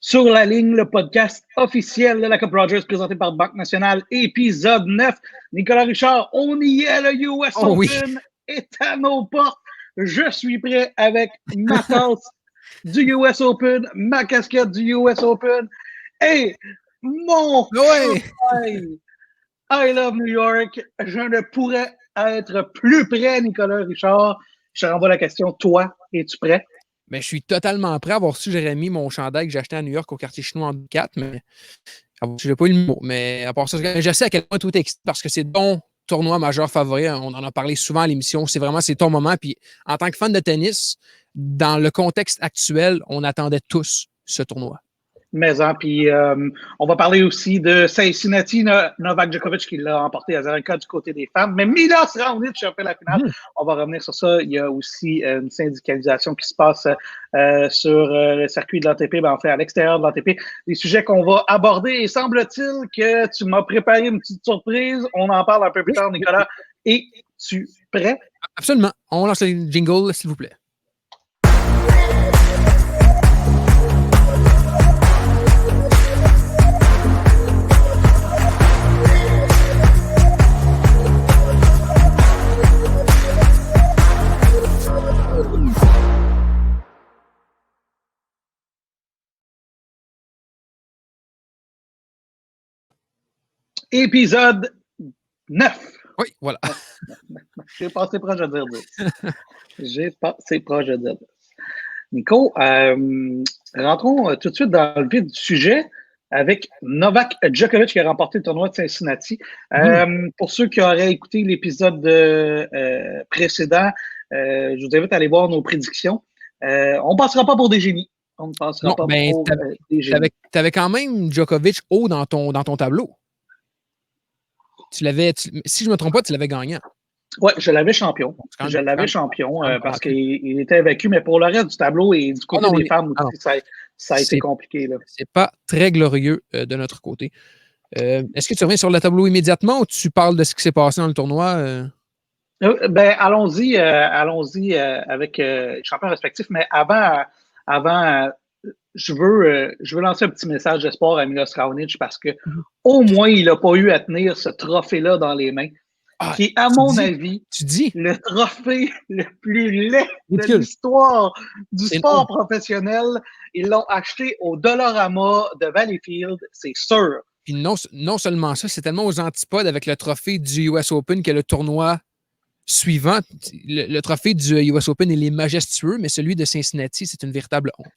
Sur la ligne, le podcast officiel de la Coupe Rogers présenté par Banque Nationale, épisode 9. Nicolas Richard, on y est, le US Open est à nos portes. Je suis prêt avec ma tasse du US Open, ma casquette du US Open et mon chandail I Love New York. Je ne pourrais être plus prêt, Nicolas Richard. Je te renvoie la question. Toi, es-tu prêt? Ben, je suis totalement prêt à avoir su, j'aurais mis mon chandail que j'ai acheté à New York au quartier chinois en 4, mais je n'ai pas eu le mot. Mais à part ça, je sais à quel point tout est excité parce que c'est ton tournoi majeur favori. On en a parlé souvent à l'émission. C'est ton moment. Puis en tant que fan de tennis, dans le contexte actuel, on attendait tous ce tournoi. Puis on va parler aussi de Cincinnati, Novak Djokovic qui l'a emporté à Zarenka du côté des femmes. Mais Milos Raonic a fait la finale. On va revenir sur ça. Il y a aussi une syndicalisation qui se passe sur le circuit de l'ATP, en fait à l'extérieur de l'ATP. Des sujets qu'on va aborder et semble-t-il que tu m'as préparé une petite surprise. On en parle un peu plus tard, Nicolas. Es-tu prêt? Absolument. On lance le jingle, s'il vous plaît. Épisode 9. Oui, voilà. J'ai passé proche de dire 10. Nico, rentrons tout de suite dans le vif du sujet avec Novak Djokovic qui a remporté le tournoi de Cincinnati. Pour ceux qui auraient écouté l'épisode précédent, je vous invite à aller voir nos prédictions. On ne passera pas pour des génies. On ne passera pas pour des génies. Tu avais quand même Djokovic haut dans ton tableau. Si je ne me trompe pas, tu l'avais gagnant. Oui, je l'avais champion. Parce qu'il était vaincu, mais pour le reste du tableau et du côté des femmes, ça a été compliqué. C'est pas très glorieux de notre côté. Est-ce que tu reviens sur le tableau immédiatement ou tu parles de ce qui s'est passé dans le tournoi? Allons-y avec les champions respectifs, mais avant je veux lancer un petit message d'espoir à Milos Raonic parce que au moins il n'a pas eu à tenir ce trophée-là dans les mains. Qui est, à mon avis, le trophée le plus laid de l'histoire du sport professionnel. Ils l'ont acheté au Dollarama de Valleyfield, c'est sûr. Puis non seulement ça, c'est tellement aux antipodes avec le trophée du US Open que le tournoi suivant, le trophée du US Open, il est majestueux, mais celui de Cincinnati, c'est une véritable honte.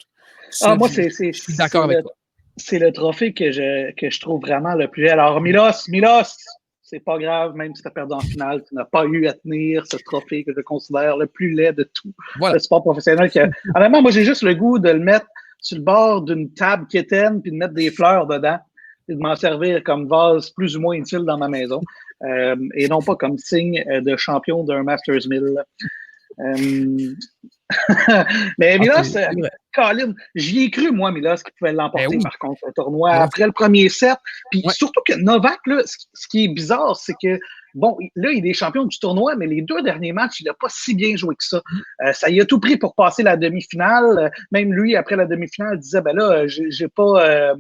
Je suis d'accord avec toi. C'est le trophée que je trouve vraiment le plus laid. Alors, Milos, c'est pas grave, même si tu as perdu en finale, tu n'as pas eu à tenir ce trophée que je considère le plus laid de tout le sport professionnel. Honnêtement, moi, j'ai juste le goût de le mettre sur le bord d'une table quétaine puis de mettre des fleurs dedans et de m'en servir comme vase plus ou moins utile dans ma maison et non pas comme signe de champion d'un Masters 1000. Mais Milos, Colin, j'y ai cru, moi, Milos, qui pouvait l'emporter, par contre, le tournoi après le premier set. Puis surtout que Novak, là, ce qui est bizarre, c'est que, bon, là, il est champion du tournoi, mais les 2 derniers matchs, il n'a pas si bien joué que ça. Ça y a tout pris pour passer la demi-finale. Même lui, après la demi-finale, disait, ben là, j'ai pas...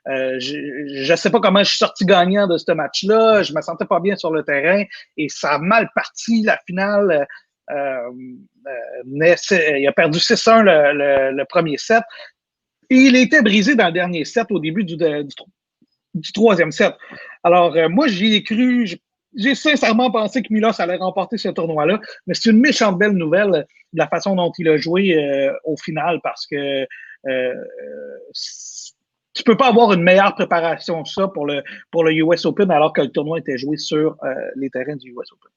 je sais pas comment je suis sorti gagnant de ce match-là. Je me sentais pas bien sur le terrain et ça a mal parti, la finale. Il a perdu 6-1 le premier set. Et il était brisé dans le dernier set au début du 3e set. Alors, moi, j'y ai cru. J'ai sincèrement pensé que Milos allait remporter ce tournoi-là, mais c'est une méchante belle nouvelle de la façon dont il a joué au final parce que tu peux pas avoir une meilleure préparation que ça pour le US Open alors que le tournoi était joué sur les terrains du US Open.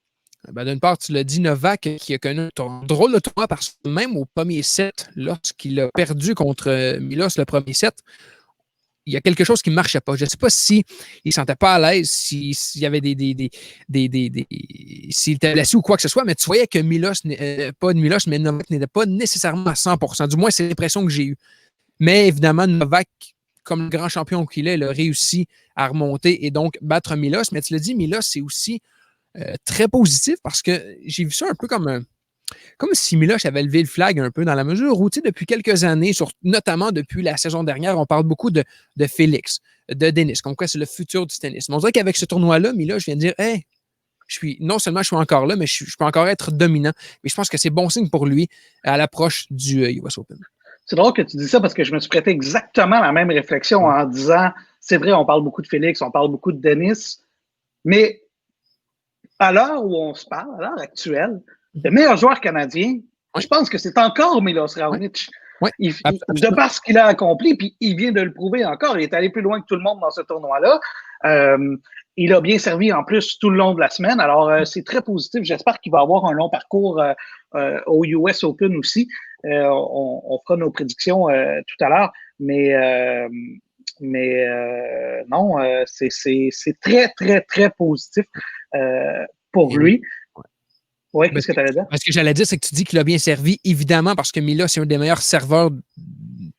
D'une part, tu l'as dit, Novak qui a connu un drôle de tournoi parce que même au premier set, lorsqu'il a perdu contre Milos le premier set, il y a quelque chose qui ne marchait pas. Je ne sais pas s'il ne se sentait pas à l'aise, s'il y avait s'il était blessé ou quoi que ce soit, mais tu voyais que mais Novak n'était pas nécessairement à 100%. Du moins, c'est l'impression que j'ai eue. Mais évidemment, Novak, comme le grand champion qu'il est, il a réussi à remonter et donc battre Milos. Mais tu l'as dit, Milos, c'est aussi très positif parce que j'ai vu ça un peu comme Comme si Miloš avait levé le flag un peu dans la mesure où, depuis quelques années, notamment depuis la saison dernière, on parle beaucoup de Félix, de Denis, comme quoi c'est le futur du tennis. Mais on dirait qu'avec ce tournoi-là, Miloš vient de dire, hey, non seulement je suis encore là, mais je peux encore être dominant. Mais je pense que c'est bon signe pour lui à l'approche du US Open. C'est drôle que tu dis ça parce que je me suis prêté exactement la même réflexion en disant, c'est vrai, on parle beaucoup de Félix, on parle beaucoup de Denis, mais à l'heure où on se parle, à l'heure actuelle, le meilleur joueur canadien, je pense que c'est encore Milos Raonic. Oui, de par ce qu'il a accompli, puis il vient de le prouver encore. Il est allé plus loin que tout le monde dans ce tournoi-là. Il a bien servi en plus tout le long de la semaine. Alors, c'est très positif. J'espère qu'il va avoir un long parcours au US Open aussi. On fera nos prédictions tout à l'heure. Mais non, c'est très, très, très positif pour lui. Oui, qu'est-ce que tu allais dire? Ce que j'allais dire, c'est que tu dis qu'il a bien servi, évidemment, parce que Milos, c'est un des meilleurs serveurs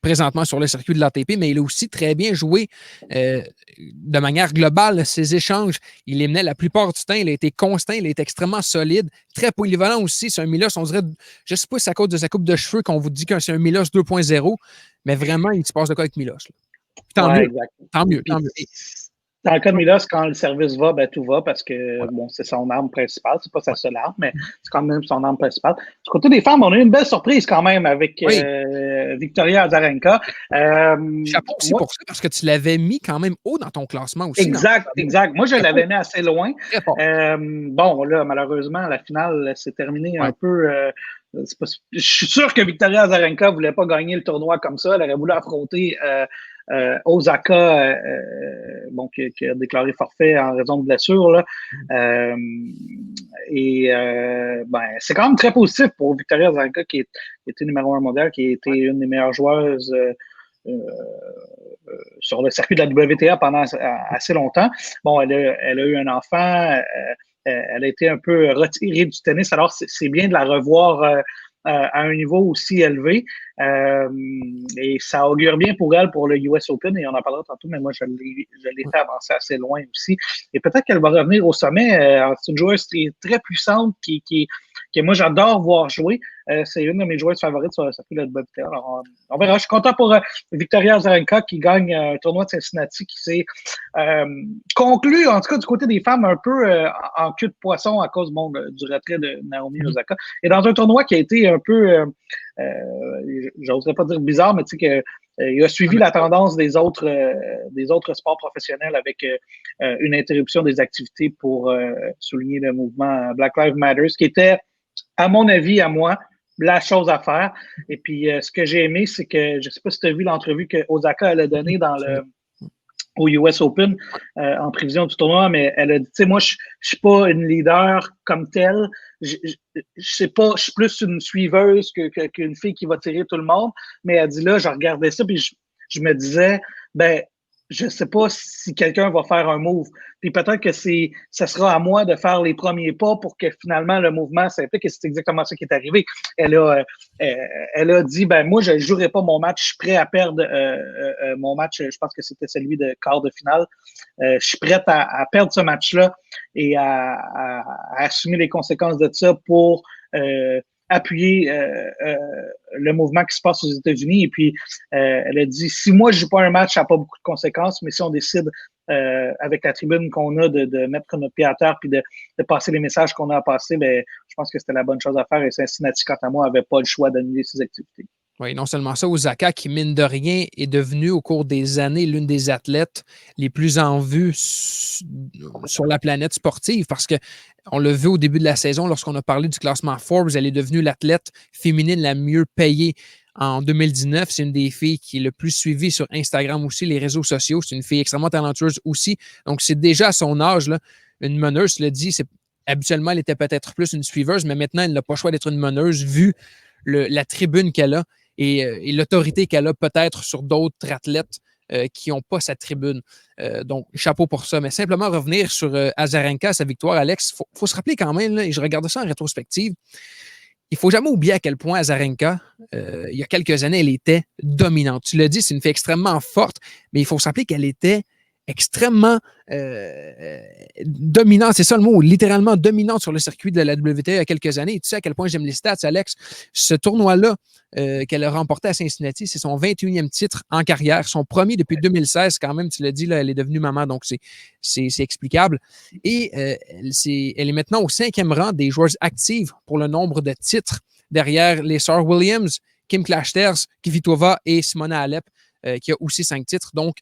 présentement sur le circuit de l'ATP, mais il a aussi très bien joué de manière globale ses échanges. Il les menait la plupart du temps, il a été constant, il est extrêmement solide, très polyvalent aussi. C'est un Milos, on dirait, je ne sais pas si c'est à cause de sa coupe de cheveux qu'on vous dit que c'est un Milos 2.0, mais vraiment, il se passe de quoi avec Milos. Tant mieux. Tant mieux. Dans le cas de Milos, quand le service va, ben tout va parce que bon, c'est son arme principale. C'est pas sa seule arme, mais c'est quand même son arme principale. Du côté des femmes, on a eu une belle surprise quand même avec Victoria Azarenka. Chapeau aussi pour ça, parce que tu l'avais mis quand même haut dans ton classement aussi. Exact. Moi, je l'avais mis assez loin. Bon, là, malheureusement, la finale s'est terminée un peu. Je suis sûr que Victoria Azarenka voulait pas gagner le tournoi comme ça. Elle aurait voulu affronter Osaka, qui a déclaré forfait en raison de blessure. Là. C'est quand même très positif pour Victoria Azarenka, qui était numéro 1 mondial, qui a été une des meilleures joueuses sur le circuit de la WTA pendant assez longtemps. Bon, elle a eu un enfant, elle a été un peu retirée du tennis, alors c'est bien de la revoir à un niveau aussi élevé. Et ça augure bien pour elle pour le US Open, et on en parlera tantôt, mais moi, je l'ai fait avancer assez loin aussi. Et peut-être qu'elle va revenir au sommet. C'est une joueuse très puissante que moi, j'adore voir jouer. C'est une de mes joueuses favorites sur le circuit de la WTA. Alors, on verra. Je suis content pour Victoria Azarenka qui gagne un tournoi de Cincinnati qui s'est conclu, en tout cas du côté des femmes, un peu en queue de poisson à cause du retrait de Naomi Osaka. Et dans un tournoi qui a été un peu, j'oserais pas dire bizarre, mais tu sais il a suivi la tendance des autres sports professionnels avec une interruption des activités pour souligner le mouvement Black Lives Matter, qui était, à mon avis, à moi, la chose à faire. Et puis, ce que j'ai aimé, c'est que, je ne sais pas si tu as vu l'entrevue que Osaka elle a donnée au US Open en prévision du tournoi, mais elle a dit, tu sais, moi, je suis pas une leader comme telle. Je sais pas, je suis plus une suiveuse qu'une fille qui va tirer tout le monde. Mais elle dit là, je regardais ça, puis je me disais, je sais pas si quelqu'un va faire un move. Puis peut-être que ça sera à moi de faire les premiers pas pour que finalement le mouvement s'implique, et c'est exactement ça qui est arrivé. Elle a dit, moi, je ne jouerai pas mon match, je suis prêt à perdre mon match, je pense que c'était celui de quart de finale. Je suis prête à perdre ce match-là et à assumer les conséquences de ça pour appuyer le mouvement qui se passe aux États-Unis. Et puis, elle a dit, si moi, je joue pas un match, ça n'a pas beaucoup de conséquences, mais si on décide avec la tribune qu'on a de mettre notre pied à terre puis de passer les messages qu'on a à passer, je pense que c'était la bonne chose à faire. Et Cincinnati, quant à moi, n'avait pas le choix d'annuler ses activités. Oui, non seulement ça, Osaka, qui, mine de rien, est devenue au cours des années l'une des athlètes les plus en vue sur la planète sportive, parce qu'on l'a vu au début de la saison, lorsqu'on a parlé du classement Forbes, elle est devenue l'athlète féminine la mieux payée en 2019. C'est une des filles qui est le plus suivie sur Instagram aussi, les réseaux sociaux. C'est une fille extrêmement talentueuse aussi. Donc, c'est déjà à son âge, là, une meneuse, le dit, habituellement, elle était peut-être plus une suiveuse, mais maintenant, elle n'a pas le choix d'être une meneuse vu la tribune qu'elle a et l'autorité qu'elle a peut-être sur d'autres athlètes qui n'ont pas sa tribune. Donc, chapeau pour ça. Mais simplement revenir sur Azarenka, sa victoire, Alex, il faut se rappeler quand même, là, et je regardais ça en rétrospective, il ne faut jamais oublier à quel point Azarenka, il y a quelques années, elle était dominante. Tu l'as dit, c'est une fille extrêmement forte, mais il faut se rappeler qu'elle était extrêmement dominante, c'est ça le mot, littéralement dominante sur le circuit de la WTA il y a quelques années. Tu sais à quel point j'aime les stats, Alex. Ce tournoi-là qu'elle a remporté à Cincinnati, c'est son 21e titre en carrière, son premier depuis 2016 quand même, tu l'as dit, là, elle est devenue maman, donc c'est explicable. Et elle est maintenant au 5e rang des joueuses actives pour le nombre de titres derrière les sœurs Williams, Kim Clijsters, Kvitova et Simona Halep, qui a aussi 5 titres. Donc,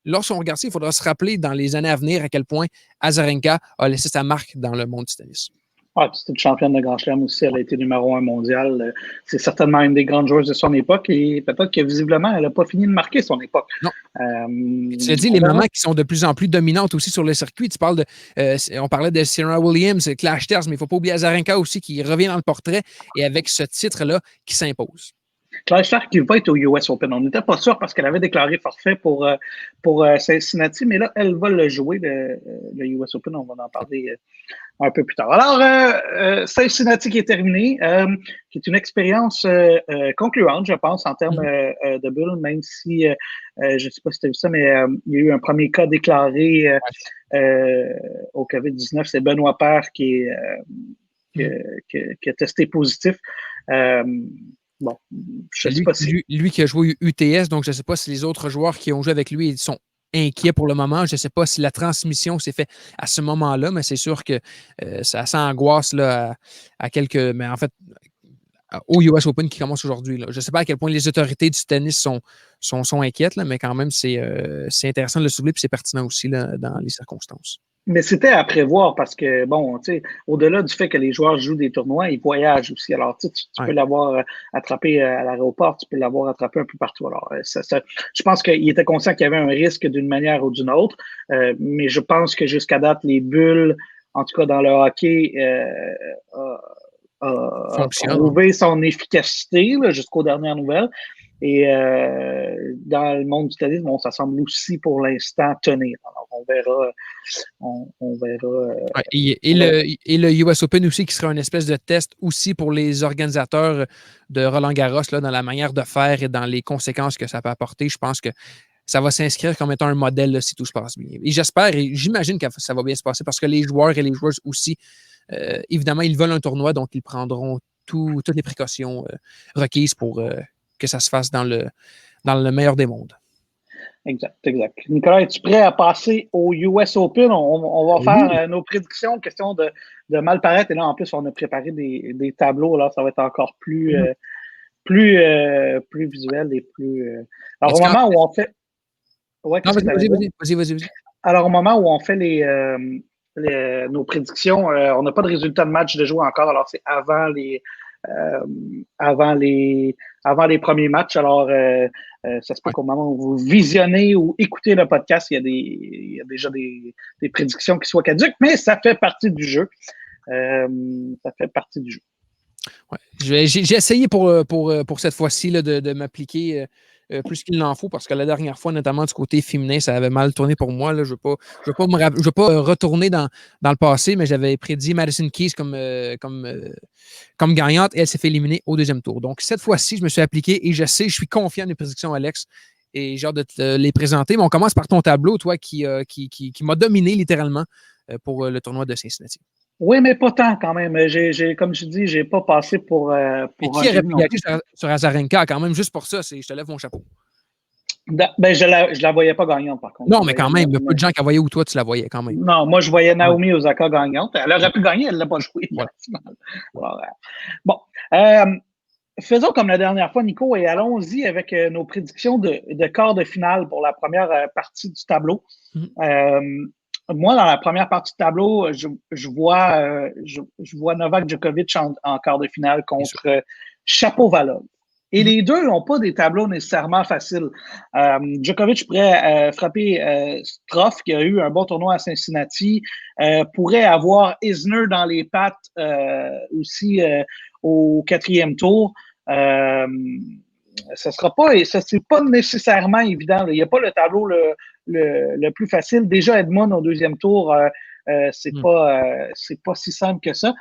lorsqu'on regarde ça, il faudra se rappeler dans les années à venir à quel point Azarenka a laissé sa marque dans le monde du tennis. Ah, c'est une championne de Grand Chelem aussi. Elle a été numéro 1 mondial. C'est certainement une des grandes joueuses de son époque et peut-être que visiblement, elle n'a pas fini de marquer son époque. Non. Tu as dit les mamans qui sont de plus en plus dominantes aussi sur le circuit. Tu parles on parlait de Serena Williams, Clijsters, mais il ne faut pas oublier Azarenka aussi qui revient dans le portrait et avec ce titre-là qui s'impose. Clijsters qui va être au US Open. On n'était pas sûr parce qu'elle avait déclaré forfait pour Cincinnati, mais là, elle va le jouer, le US Open. On va en parler un peu plus tard. Alors, Cincinnati qui est terminé, qui est une expérience concluante, je pense, en termes de bulles, même si, je ne sais pas si tu as vu ça, mais il y a eu un premier cas déclaré au COVID-19. C'est Benoît Paire qui a testé positif. Bon, je sais pas si... lui qui a joué UTS, donc je ne sais pas si les autres joueurs qui ont joué avec lui sont inquiets pour le moment. Je ne sais pas si la transmission s'est faite à ce moment-là, mais c'est sûr que ça angoisse là, à quelques... Mais en fait, au US Open qui commence aujourd'hui. Je ne sais pas à quel point les autorités du tennis sont inquiètes, là, mais quand même, c'est intéressant de le soulever et c'est pertinent aussi là, dans les circonstances. Mais c'était à prévoir parce que, bon, tu sais, au-delà du fait que les joueurs jouent des tournois, ils voyagent aussi. Alors, tu peux l'avoir attrapé à l'aéroport, tu peux l'avoir attrapé un peu partout. Alors, je pense qu'il était conscient qu'il y avait un risque d'une manière ou d'une autre, mais je pense que jusqu'à date, les bulles, en tout cas dans le hockey, a prouvé son efficacité jusqu'aux dernières nouvelles. Et dans le monde du tennis, bon, ça semble aussi pour l'instant tenir. Alors, on verra. Et le US Open aussi, qui sera une espèce de test aussi pour les organisateurs de Roland Garros là, dans la manière de faire et dans les conséquences que ça peut apporter. Je pense que ça va s'inscrire comme étant un modèle là, si tout se passe bien. Et j'espère et j'imagine que ça va bien se passer parce que les joueurs et les joueuses aussi, évidemment, ils veulent un tournoi, donc ils prendront toutes les précautions requises pour que ça se fasse dans le meilleur des mondes. Exact. Nicolas, es-tu prêt à passer au US Open? On va faire nos prédictions, question de mal paraître. Et là, en plus, on a préparé des tableaux. Là, ça va être encore plus visuel et plus... Alors, au moment où on fait... Ouais, vas-y. Alors, au moment où on fait nos prédictions, on n'a pas de résultat de match de jouer encore. Alors, c'est avant les premiers matchs. Alors, ça se peut qu'au moment où vous visionnez ou écoutez le podcast, il y a déjà des prédictions qui soient caduques, mais ça fait partie du jeu. Ouais. J'ai essayé pour cette fois-ci là, de m'appliquer plus qu'il n'en faut parce que la dernière fois, notamment du côté féminin, ça avait mal tourné pour moi. Là. Je ne veux pas retourner dans le passé, mais j'avais prédit Madison Keys comme gagnante et elle s'est fait éliminer au deuxième tour. Donc, cette fois-ci, je me suis appliqué et je suis confiant des prédictions, Alex, et j'ai hâte de te les présenter. Mais on commence par ton tableau, toi, qui m'a dominé littéralement pour le tournoi de Cincinnati. Oui, mais pas tant quand même. Comme je dis, j'ai pas passé pour qui aurait pu gagner sur Azarenka quand même, juste pour ça, je te lève mon chapeau. Je la voyais pas gagnante, par contre. Non, mais quand même, il y a peu de gens qui la voyaient où toi, tu la voyais quand même. Non, moi, je voyais Naomi Osaka gagnante. Elle aurait pu gagner, elle ne l'a pas joué. Voilà. Alors, bon. Faisons comme la dernière fois, Nico, et allons-y avec nos prédictions de quart de finale pour la première partie du tableau. Moi, dans la première partie du tableau, je vois Novak Djokovic en quart de finale contre Shapovalov. Et les deux n'ont pas des tableaux nécessairement faciles. Djokovic pourrait frapper Struff, qui a eu un bon tournoi à Cincinnati, pourrait avoir Isner dans les pattes aussi au 4e tour. C'est pas nécessairement évident. Il n'y a pas le tableau le plus facile. Déjà, Edmond au 2e tour, c'est pas si simple que ça.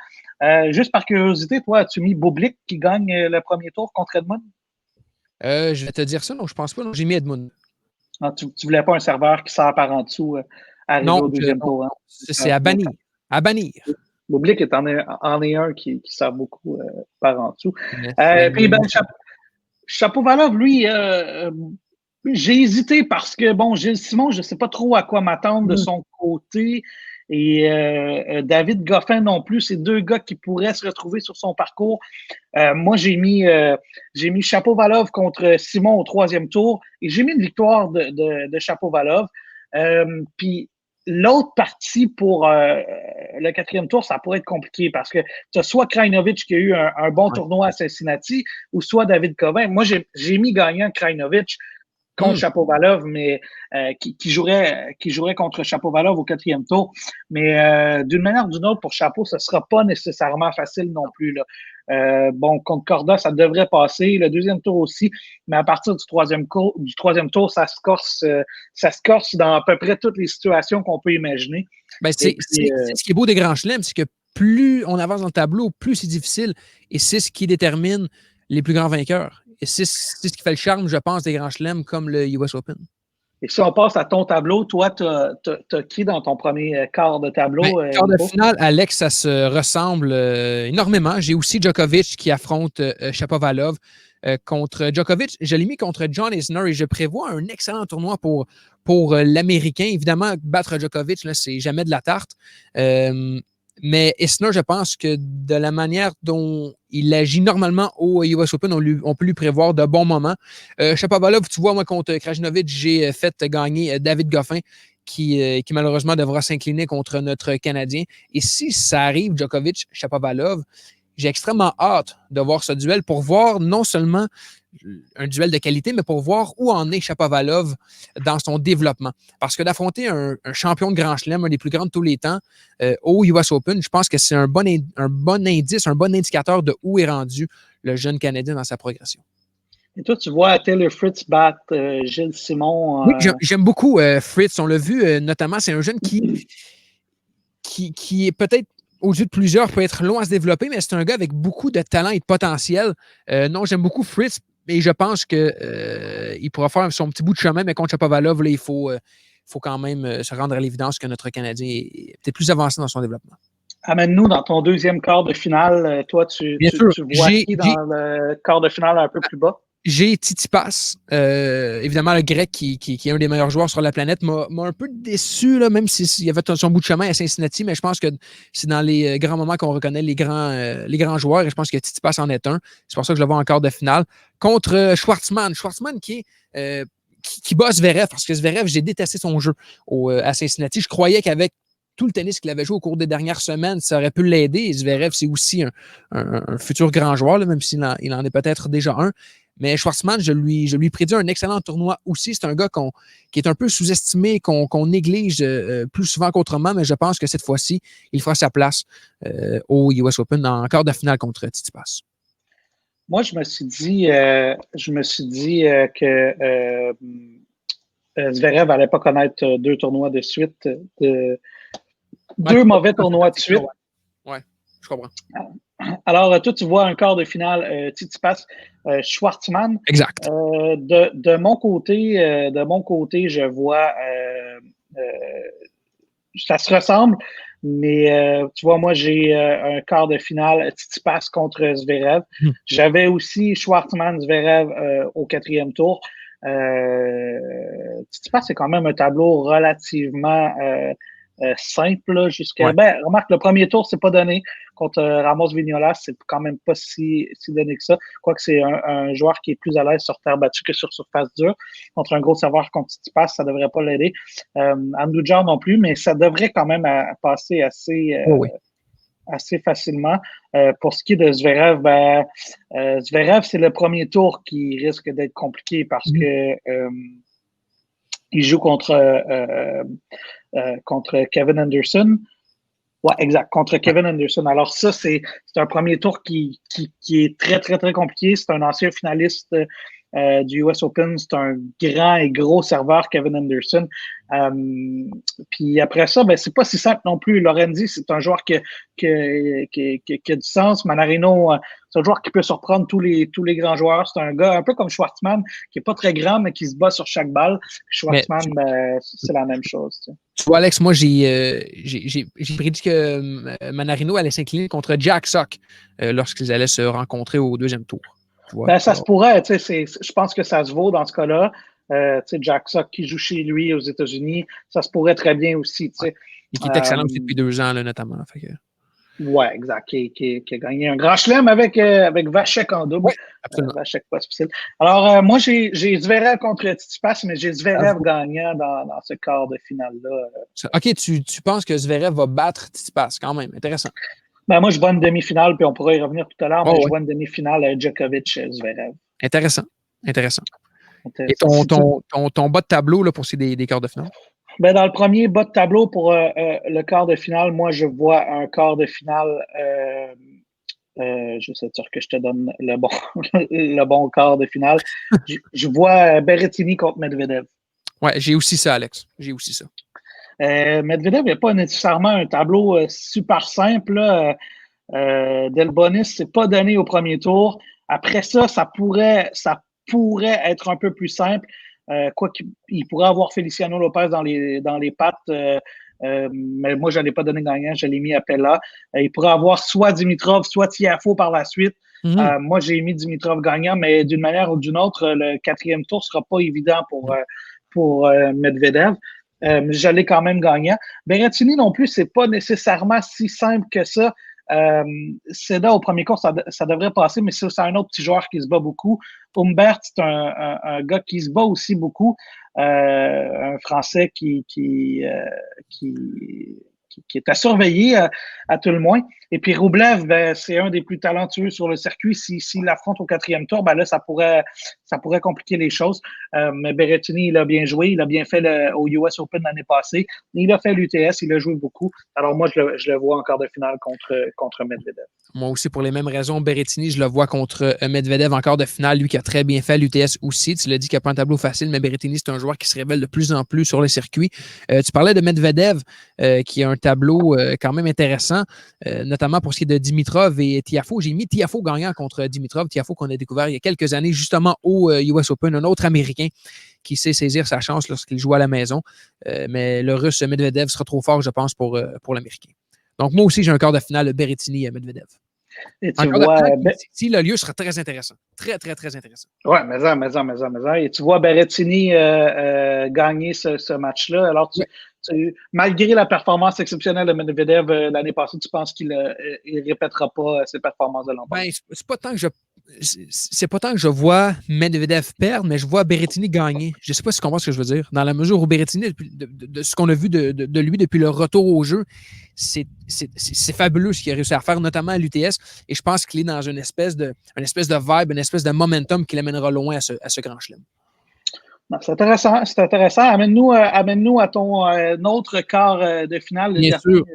Juste par curiosité, toi, as-tu mis Bublik qui gagne le premier tour contre Edmond? Je vais te dire ça, non, je pense pas. Non, j'ai mis Edmond. Ah, tu voulais pas un serveur qui sort par en dessut arriver au deuxième tour. Hein? C'est à bannir. À bannir. L'oubli qu'il en est un qui sort beaucoup par en dessous. Puis, Shapovalov, lui, j'ai hésité parce que, bon, Gilles Simon, je ne sais pas trop à quoi m'attendre de son côté. Et David Goffin non plus, c'est deux gars qui pourraient se retrouver sur son parcours. Moi, j'ai mis Shapovalov contre Simon au troisième tour et j'ai mis une victoire de Shapovalov. Puis l'autre partie pour le quatrième tour, ça pourrait être compliqué parce que tu as soit Krajinovic qui a eu un bon tournoi à Cincinnati ou soit David Goffin. Moi, j'ai mis gagnant Krajinovic contre Shapovalov, mais qui jouerait contre Shapovalov au quatrième tour. Mais d'une manière ou d'une autre, pour Chapo, ce ne sera pas nécessairement facile non plus. Là. Bon, contre Corda, ça devrait passer. Le deuxième tour aussi. Mais à partir du troisième tour, ça se corse dans à peu près toutes les situations qu'on peut imaginer. Ben, c'est ce qui est beau des grands chelems, c'est que plus on avance dans le tableau, plus c'est difficile. Et c'est ce qui détermine les plus grands vainqueurs. Et c'est ce qui fait le charme, je pense, des grands chelems comme le US Open. Et si on passe à ton tableau, toi, tu as qui dans ton premier quart de tableau? Quart de finale, Alex, ça se ressemble énormément. J'ai aussi Djokovic qui affronte Shapovalov. Contre Djokovic, je l'ai mis contre John Isner et je prévois un excellent tournoi pour l'Américain. Évidemment, battre Djokovic, là, c'est jamais de la tarte. Mais Isner, je pense que de la manière dont il agit normalement au US Open, on peut lui prévoir de bons moments. Shapovalov, tu vois, moi, contre Krajinovic, j'ai fait gagner David Goffin, qui malheureusement devra s'incliner contre notre Canadien. Et si ça arrive, Djokovic, Shapovalov, j'ai extrêmement hâte de voir ce duel pour voir non seulement un duel de qualité, mais pour voir où en est Shapovalov dans son développement. Parce que d'affronter un champion de Grand Chelem, un des plus grands de tous les temps, au US Open, je pense que c'est un bon indice, un bon indicateur de où est rendu le jeune Canadien dans sa progression. Et toi, tu vois Taylor Fritz battre Gilles Simon. Oui, j'aime beaucoup Fritz. On l'a vu, notamment, c'est un jeune qui est peut-être aux yeux de plusieurs, peut être long à se développer, mais c'est un gars avec beaucoup de talent et de potentiel. Non, j'aime beaucoup Fritz, et je pense qu'il pourra faire son petit bout de chemin, mais contre Shapovalov, là, il faut quand même se rendre à l'évidence que notre Canadien est peut-être plus avancé dans son développement. Amène-nous dans ton deuxième quart de finale. Toi, tu vois qui dans le quart de finale un peu plus bas? J'ai Tsitsipas, évidemment le grec qui est un des meilleurs joueurs sur la planète, m'a un peu déçu, là, même s'il avait son bout de chemin à Cincinnati, mais je pense que c'est dans les grands moments qu'on reconnaît les grands joueurs, et je pense que Tsitsipas en est un. C'est pour ça que je le vois en quart de finale. Contre Schwartzmann qui bat Zverev, parce que Zverev, j'ai détesté son jeu à Cincinnati. Je croyais qu'avec tout le tennis qu'il avait joué au cours des dernières semaines, ça aurait pu l'aider. Et Zverev, c'est aussi un futur grand joueur, là, même s'il en est peut-être déjà un. Mais Schwartzmann, je lui prédis un excellent tournoi aussi. C'est un gars qui est un peu sous-estimé, qu'on néglige plus souvent qu'autrement, mais je pense que cette fois-ci, il fera sa place au US Open en quart de finale contre Tsitsipas. Moi, je me suis dit que Zverev n'allait pas connaître deux tournois de suite, deux mauvais tournois de suite. Oui, je comprends. Alors, toi, tu vois un quart de finale Tsitsipas, Schwartzmann. Exact. De mon côté, je vois ça se ressemble, mais tu vois, moi, j'ai un quart de finale Tsitsipas contre Zverev. J'avais aussi Schwartzmann-Zverev au quatrième tour. Tsitsipas, c'est quand même un tableau relativement simple jusqu'à. Ben, remarque, le premier tour, c'est pas donné. Contre Ramos Vignolas, c'est quand même pas si donné que ça. Quoique c'est un joueur qui est plus à l'aise sur terre battue que sur surface dure. Contre un gros serveur comme Tsitsipas, ça devrait pas l'aider. Andujar non plus, mais ça devrait quand même passer assez facilement. Pour ce qui est de Zverev, Zverev, c'est le premier tour qui risque d'être compliqué parce que il joue contre Kevin Anderson. Oui, exact, contre Kevin Anderson. Alors ça, c'est un premier tour qui est très, très, très compliqué. C'est un ancien finaliste du US Open. C'est un grand et gros serveur, Kevin Anderson. Puis après ça, ben, c'est pas si simple non plus. Lorenzi, c'est un joueur qui a du sens. Manarino, c'est un joueur qui peut surprendre tous les grands joueurs. C'est un gars un peu comme Schwartzman, qui est pas très grand, mais qui se bat sur chaque balle. Schwartzman, ben, c'est la même chose. Tu vois, Alex, moi, j'ai prédit que Manarino allait s'incliner contre Jack Sock lorsqu'ils allaient se rencontrer au deuxième tour. Ben, ça se pourrait. Je pense que ça se vaut dans ce cas-là. Jack Sock qui joue chez lui aux États-Unis, ça se pourrait très bien aussi. Ouais. Et qui est excellent aussi depuis 2 ans, là, notamment. Oui, exact. Qui a gagné un grand chelem avec Vachek en double. Oui, absolument. Vachek, pas difficile. Alors, moi, j'ai Zverev contre Tsitsipas, mais j'ai Zverev gagnant dans ce quart de finale-là. OK, tu penses que Zverev va battre Tsitsipas, quand même. Intéressant. Ben, moi, je vois une demi-finale, puis on pourra y revenir tout à l'heure, mais je vois une demi-finale Djokovic-Zverev. Intéressant. Et ton bas de tableau là, pour ces des quarts de finale? Ben, dans le premier bas de tableau pour le quart de finale, moi, je vois un quart de finale. Je sais que je te donne le bon quart de finale. Je vois Berrettini contre Medvedev. Oui, j'ai aussi ça, Alex. J'ai aussi ça. Medvedev n'a pas nécessairement un tableau super simple. Delbonis, c'est pas donné au premier tour. Après ça, ça pourrait être un peu plus simple. Quoi qu'il pourrait avoir Feliciano Lopez dans les pattes, mais moi, je ne l'ai pas donné gagnant, je l'ai mis à Pella. Il pourrait avoir soit Dimitrov, soit Tiafoe par la suite. Moi, j'ai mis Dimitrov gagnant, mais d'une manière ou d'une autre, le 4e tour ne sera pas évident pour Medvedev. Je l'ai quand même gagnant. Berrettini non plus, c'est pas nécessairement si simple que ça. Seda au premier cours, ça devrait passer, mais c'est un autre petit joueur qui se bat beaucoup. Humbert, c'est un gars qui se bat aussi beaucoup. Un Français qui est à surveiller à tout le moins. Et puis Roublev, ben, c'est un des plus talentueux sur le circuit. S'il l'affronte au 4e tour, ben là, ça pourrait compliquer les choses. Mais Berrettini, il a bien joué. Il a bien fait au US Open l'année passée. Il a fait l'UTS. Il a joué beaucoup. Alors moi, je le vois en quart de finale contre Medvedev. Moi aussi, pour les mêmes raisons, Berrettini, je le vois contre Medvedev en quart de finale, lui qui a très bien fait l'UTS aussi. Tu l'as dit qu'il n'a pas un tableau facile, mais Berrettini, c'est un joueur qui se révèle de plus en plus sur le circuit. Tu parlais de Medvedev, qui a un tableau quand même intéressant, notamment pour ce qui est de Dimitrov et Tiafoe. J'ai mis Tiafoe gagnant contre Dimitrov. Tiafoe qu'on a découvert il y a quelques années, justement au US Open, un autre Américain qui sait saisir sa chance lorsqu'il joue à la maison. Mais le Russe Medvedev sera trop fort, je pense, pour l'Américain. Donc, moi aussi, j'ai un quart de finale Berrettini à Medvedev. Et tu vois, si le lieu sera très intéressant. Très, très, très intéressant. Oui, mais. Et tu vois Berrettini gagner ce match-là. Alors, malgré la performance exceptionnelle de Medvedev l'année passée, tu penses qu'il ne répétera pas ses performances de l'an passé? C'est pas tant que je vois Medvedev perdre, mais je vois Berrettini gagner. Je ne sais pas si tu comprends ce que je veux dire. Dans la mesure où Berrettini, de ce qu'on a vu de lui depuis le retour au jeu, c'est fabuleux ce qu'il a réussi à faire, notamment à l'UTS. Et je pense qu'il est dans une espèce de vibe, une espèce de momentum qui l'amènera loin à ce grand chelem. C'est intéressant. Amène-nous à ton autre quart de finale. Bien sûr.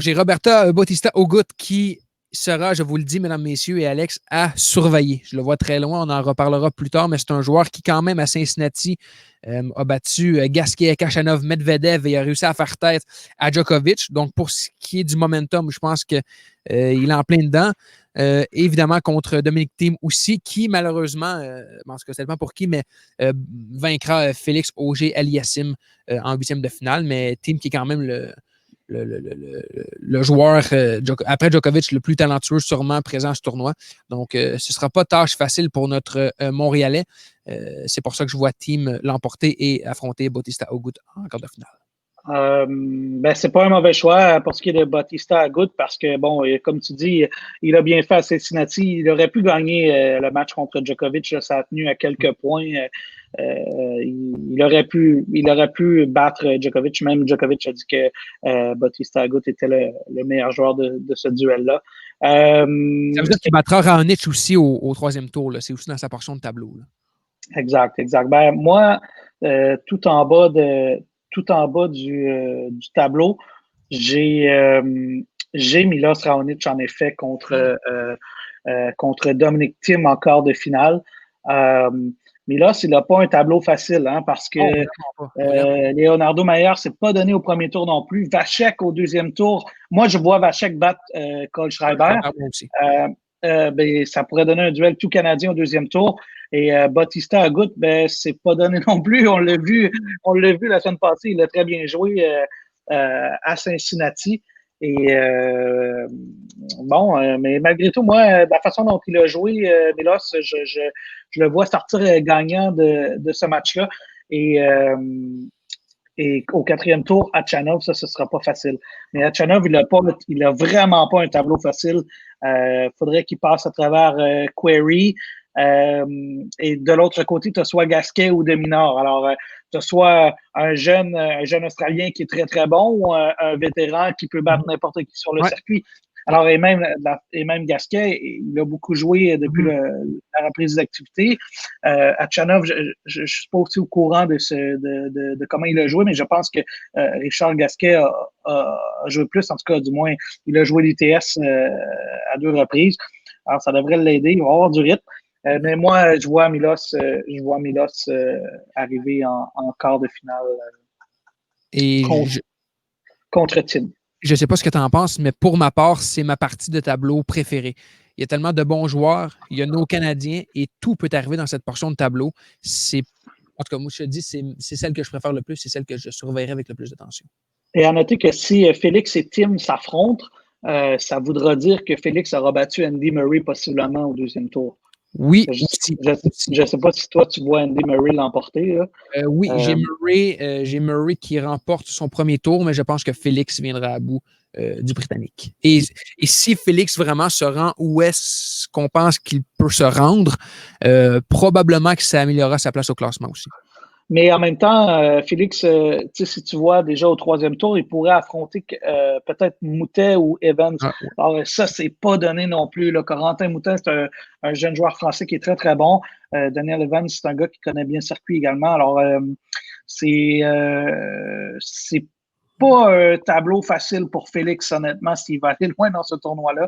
J'ai Roberta Bautista Agut qui sera, je vous le dis, mesdames, messieurs et Alex, à surveiller. Je le vois très loin, on en reparlera plus tard, mais c'est un joueur qui, quand même, à Cincinnati, a battu Gasquet, Khachanov, Medvedev et a réussi à faire tête à Djokovic. Donc, pour ce qui est du momentum, je pense qu'il est en plein dedans. Évidemment, contre Dominic Thiem aussi, qui, malheureusement, en tout cas, c'est pas pour qui, mais vaincra Félix Auger-Aliassime en 8e de finale. Mais Thiem qui est quand même le joueur, après Djokovic, le plus talentueux sûrement présent à ce tournoi. Donc, ce ne sera pas tâche facile pour notre Montréalais. C'est pour ça que je vois Thiem l'emporter et affronter Bautista Agut en quart de finale. C'est pas un mauvais choix pour ce qui est de Bautista Agut parce que, bon, comme tu dis, il a bien fait à Cincinnati. Il aurait pu gagner le match contre Djokovic. Là, ça a tenu à quelques points. Il aurait pu battre Djokovic. Même Djokovic a dit que Bautista Agut était le meilleur joueur de ce duel-là. Ça veut dire qu'il battra Raonic aussi au 3e tour. Là. C'est aussi dans sa portion de tableau. Là. Exact. Ben, moi, tout en bas du tableau, j'ai Milos Raonic en effet contre contre Dominic Thiem en quart de finale. Milos, il n'a pas un tableau facile, hein, parce que Leonardo Mayer ne s'est pas donné au premier tour non plus. Vachek au deuxième tour. Moi, je vois Vachek battre Kohlschreiber. Ben, ça pourrait donner un duel tout canadien au deuxième tour. Et Bautista Agut, ben, c'est pas donné non plus. On l'a vu la semaine passée. Il a très bien joué à Cincinnati. Et mais malgré tout, moi, la façon dont il a joué, Milos, je le vois sortir gagnant de ce match-là. Et au quatrième tour, Achanov, ce sera pas facile. Mais Achanov, il a vraiment pas un tableau facile. Faudrait qu'il passe à travers Query. Et de l'autre côté, tu as soit Gasquet ou Deminor. Alors, tu as soit un jeune Australien qui est très, très bon ou un vétéran qui peut battre n'importe qui sur le circuit. Alors, et même Gasquet, il a beaucoup joué depuis la reprise des activités. Achanov, je suis pas aussi au courant de comment il a joué, mais je pense que Richard Gasquet a joué plus. En tout cas, du moins, il a joué l'ITS à 2 reprises. Alors, ça devrait l'aider. Il va avoir du rythme. Mais moi, je vois Milos arriver en quart de finale contre Thiem. Je ne sais pas ce que tu en penses, mais pour ma part, c'est ma partie de tableau préférée. Il y a tellement de bons joueurs, il y a nos Canadiens et tout peut arriver dans cette portion de tableau. En tout cas, moi, je te dis, c'est celle que je préfère le plus, c'est celle que je surveillerai avec le plus d'attention. Et à noter que si Félix et Thiem s'affrontent, ça voudra dire que Félix aura battu Andy Murray possiblement au deuxième tour. Oui. Je ne sais pas si toi, tu vois Andy Murray l'emporter. Oui, j'ai Murray qui remporte son premier tour, mais je pense que Félix viendra à bout du Britannique. Et si Félix vraiment se rend où est-ce qu'on pense qu'il peut se rendre, probablement que ça améliorera sa place au classement aussi. Mais en même temps, Félix, si tu vois déjà au troisième tour, il pourrait affronter peut-être Moutet ou Evans. Alors ça, c'est pas donné non plus. Là. Corentin Moutet, c'est un jeune joueur français qui est très, très bon. Daniel Evans, c'est un gars qui connaît bien le circuit également. Alors, c'est pas un tableau facile pour Félix, honnêtement, s'il va aller loin dans ce tournoi-là.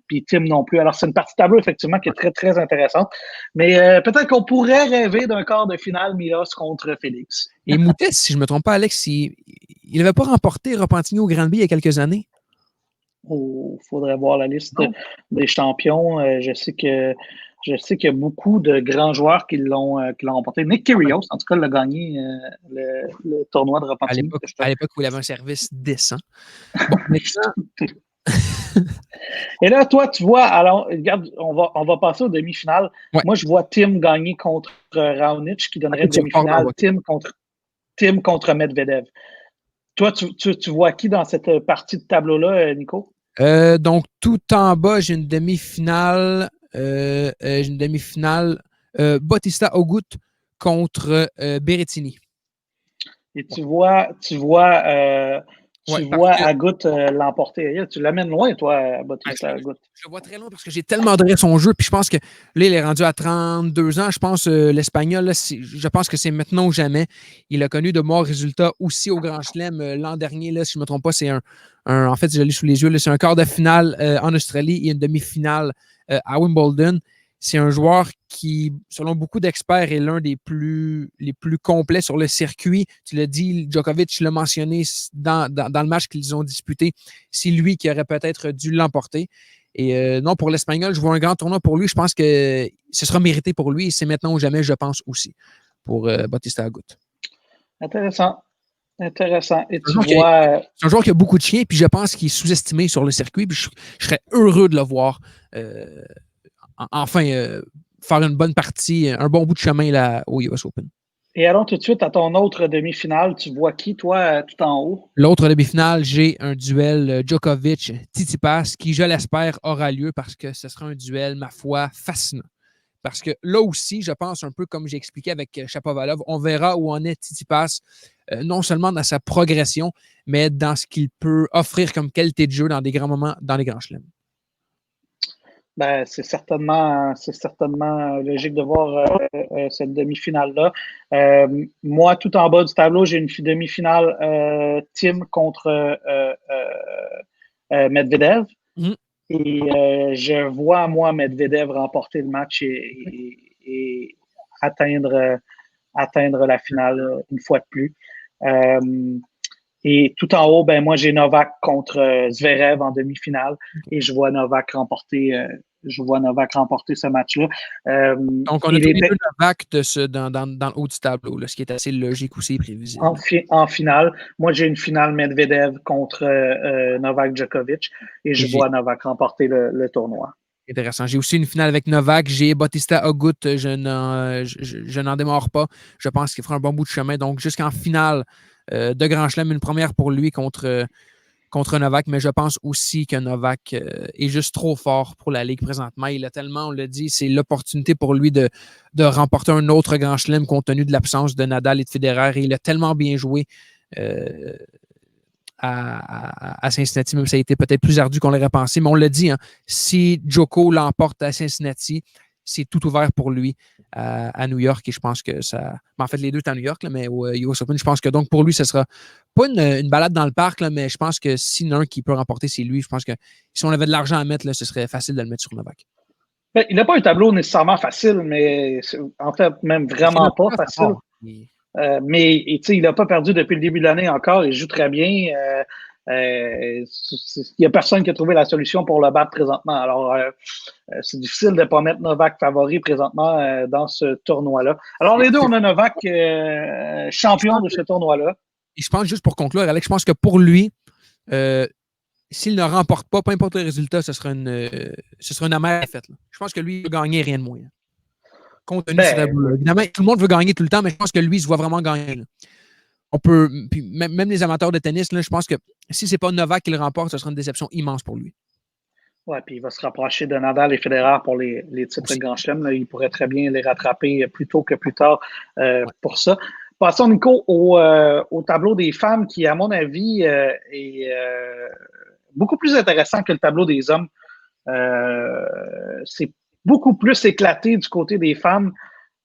Puis Thiem non plus. Alors, c'est une partie de tableau, effectivement, qui est très, très intéressante. Mais peut-être qu'on pourrait rêver d'un quart de finale Milos contre Félix. Et Moutet, si je ne me trompe pas, Alex, il n'avait pas remporté Repentigny au Granby il y a quelques années? Il faudrait voir la liste des champions. Je sais qu'il y a beaucoup de grands joueurs qui l'ont remporté. Nick Kyrgios, en tout cas, l'a gagné le tournoi de Repentigny. À l'époque où il avait un service décent. Bon, maintenant... Et là, toi, tu vois, alors, regarde, on va passer aux demi-finales. Ouais. Moi, je vois Thiem gagner contre Raonic, qui donnerait une demi-finale. Thiem contre Medvedev. Toi, tu vois qui dans cette partie de tableau-là, Nico? Donc, tout en bas, j'ai une demi-finale. Bautista Agut contre Berrettini. Et tu vois Agut l'emporter. Tu l'amènes loin, toi, Bautista Agut. Je le vois très loin parce que j'ai tellement adoré son jeu. Puis je pense que là, il est rendu à 32 ans. Je pense l'Espagnol, là, je pense que c'est maintenant ou jamais. Il a connu de bons résultats aussi au Grand Chelem l'an dernier. Là, si je ne me trompe pas, c'est en fait, je l'ai sous les yeux. Là, c'est un quart de finale en Australie et une demi-finale à Wimbledon. C'est un joueur qui, selon beaucoup d'experts, est l'un des les plus complets sur le circuit. Tu l'as dit, Djokovic l'a mentionné dans le match qu'ils ont disputé. C'est lui qui aurait peut-être dû l'emporter. Et non, pour l'Espagnol, je vois un grand tournoi pour lui. Je pense que ce sera mérité pour lui et c'est maintenant ou jamais, je pense aussi, pour Bautista Agut. Intéressant. Et c'est un joueur qui a beaucoup de chiens, puis je pense qu'il est sous-estimé sur le circuit. Puis je serais heureux de le voir enfin faire une bonne partie, un bon bout de chemin là, au US Open. Et allons tout de suite à ton autre demi-finale. Tu vois qui, toi, tout en haut? L'autre demi-finale, j'ai un duel Djokovic-Tsitsipas qui, je l'espère, aura lieu parce que ce sera un duel, ma foi, fascinant. Parce que là aussi, je pense un peu comme j'ai expliqué avec Shapovalov, on verra où en est Tsitsipas, non seulement dans sa progression, mais dans ce qu'il peut offrir comme qualité de jeu dans des grands moments, dans les grands chelems. Ben, c'est certainement logique de voir cette demi-finale-là. Moi, tout en bas du tableau, j'ai une demi-finale Thiem contre Medvedev. Et je vois, moi, Medvedev remporter le match et atteindre la finale une fois de plus. Et tout en haut, ben moi, j'ai Novak contre Zverev en demi-finale et je vois Novak remporter ce match-là. Donc, on a tous les deux Novak dans le haut du tableau, là, ce qui est assez logique aussi et prévisible. En finale, moi, j'ai une finale Medvedev contre Novak Djokovic et je vois Novak remporter le tournoi. Intéressant. J'ai aussi une finale avec Novak. J'ai Bautista Agut. Je n'en démords pas. Je pense qu'il fera un bon bout de chemin. Donc, jusqu'en finale de Grand Chelem, une première pour lui contre Novak. Mais je pense aussi que Novak est juste trop fort pour la Ligue présentement. Il a tellement, on l'a dit, c'est l'opportunité pour lui de remporter un autre Grand Chelem compte tenu de l'absence de Nadal et de Federer. Et il a tellement bien joué à Cincinnati, même si ça a été peut-être plus ardu qu'on l'aurait pensé. Mais on l'a dit, hein, si Djoko l'emporte à Cincinnati, c'est tout ouvert pour lui à New York. Et je pense que ça. En fait, les deux sont à New York, là, mais au US Open, je pense que donc pour lui, ce sera pas une balade dans le parc, là, mais je pense que s'il y en a un qui peut remporter, c'est lui. Je pense que si on avait de l'argent à mettre, là, ce serait facile de le mettre sur Novak. Ben, il n'a pas un tableau nécessairement facile, mais en fait, même vraiment pas facile. Mais il n'a pas perdu depuis le début de l'année encore. Il joue très bien. Il n'y a personne qui a trouvé la solution pour le battre présentement. Alors, c'est difficile de ne pas mettre Novak favori présentement dans ce tournoi-là. Alors, les deux, on a Novak champion de ce tournoi-là. Et je pense, juste pour conclure, Alex, je pense que pour lui, s'il ne remporte pas, peu importe le résultat, ce sera une amère défaite. Je pense que lui, il va gagner rien de moins. Compte tenu de ce tableau-là. Évidemment, tout le monde veut gagner tout le temps, mais je pense que lui, il se voit vraiment gagner. Là. On peut, puis même les amateurs de tennis, là, je pense que si ce n'est pas Novak qui le remporte, ce sera une déception immense pour lui. Oui, puis il va se rapprocher de Nadal et Federer pour les titres Grand Chelem. Il pourrait très bien les rattraper plus tôt que plus tard pour ça. Passons, Nico, au tableau des femmes qui, à mon avis, est beaucoup plus intéressant que le tableau des hommes. C'est beaucoup plus éclaté du côté des femmes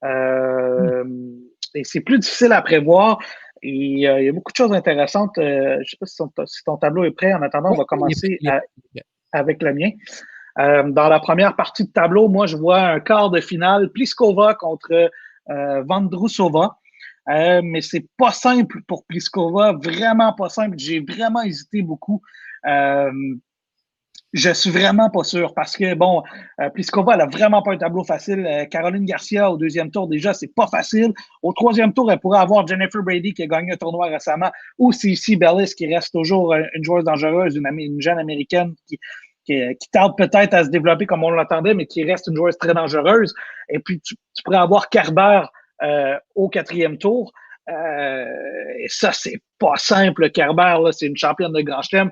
et c'est plus difficile à prévoir. Et il y a beaucoup de choses intéressantes. Je ne sais pas si ton tableau est prêt. En attendant, on va commencer avec le mien. Dans la première partie de tableau, moi, je vois un quart de finale, Pliskova contre Vondrousova. Mais c'est pas simple pour Pliskova, vraiment pas simple. J'ai vraiment hésité beaucoup. Je suis vraiment pas sûr parce que, bon, Pliskova, elle a vraiment pas un tableau facile. Caroline Garcia, au deuxième tour, déjà, c'est pas facile. Au troisième tour, elle pourrait avoir Jennifer Brady qui a gagné un tournoi récemment ou Ceci Bellis qui reste toujours une joueuse dangereuse, une jeune américaine qui tarde peut-être à se développer comme on l'attendait, mais qui reste une joueuse très dangereuse. Et puis, tu pourrais avoir Kerber au quatrième tour. Et ça, c'est pas simple, Kerber, là, c'est une championne de Grand Chelem.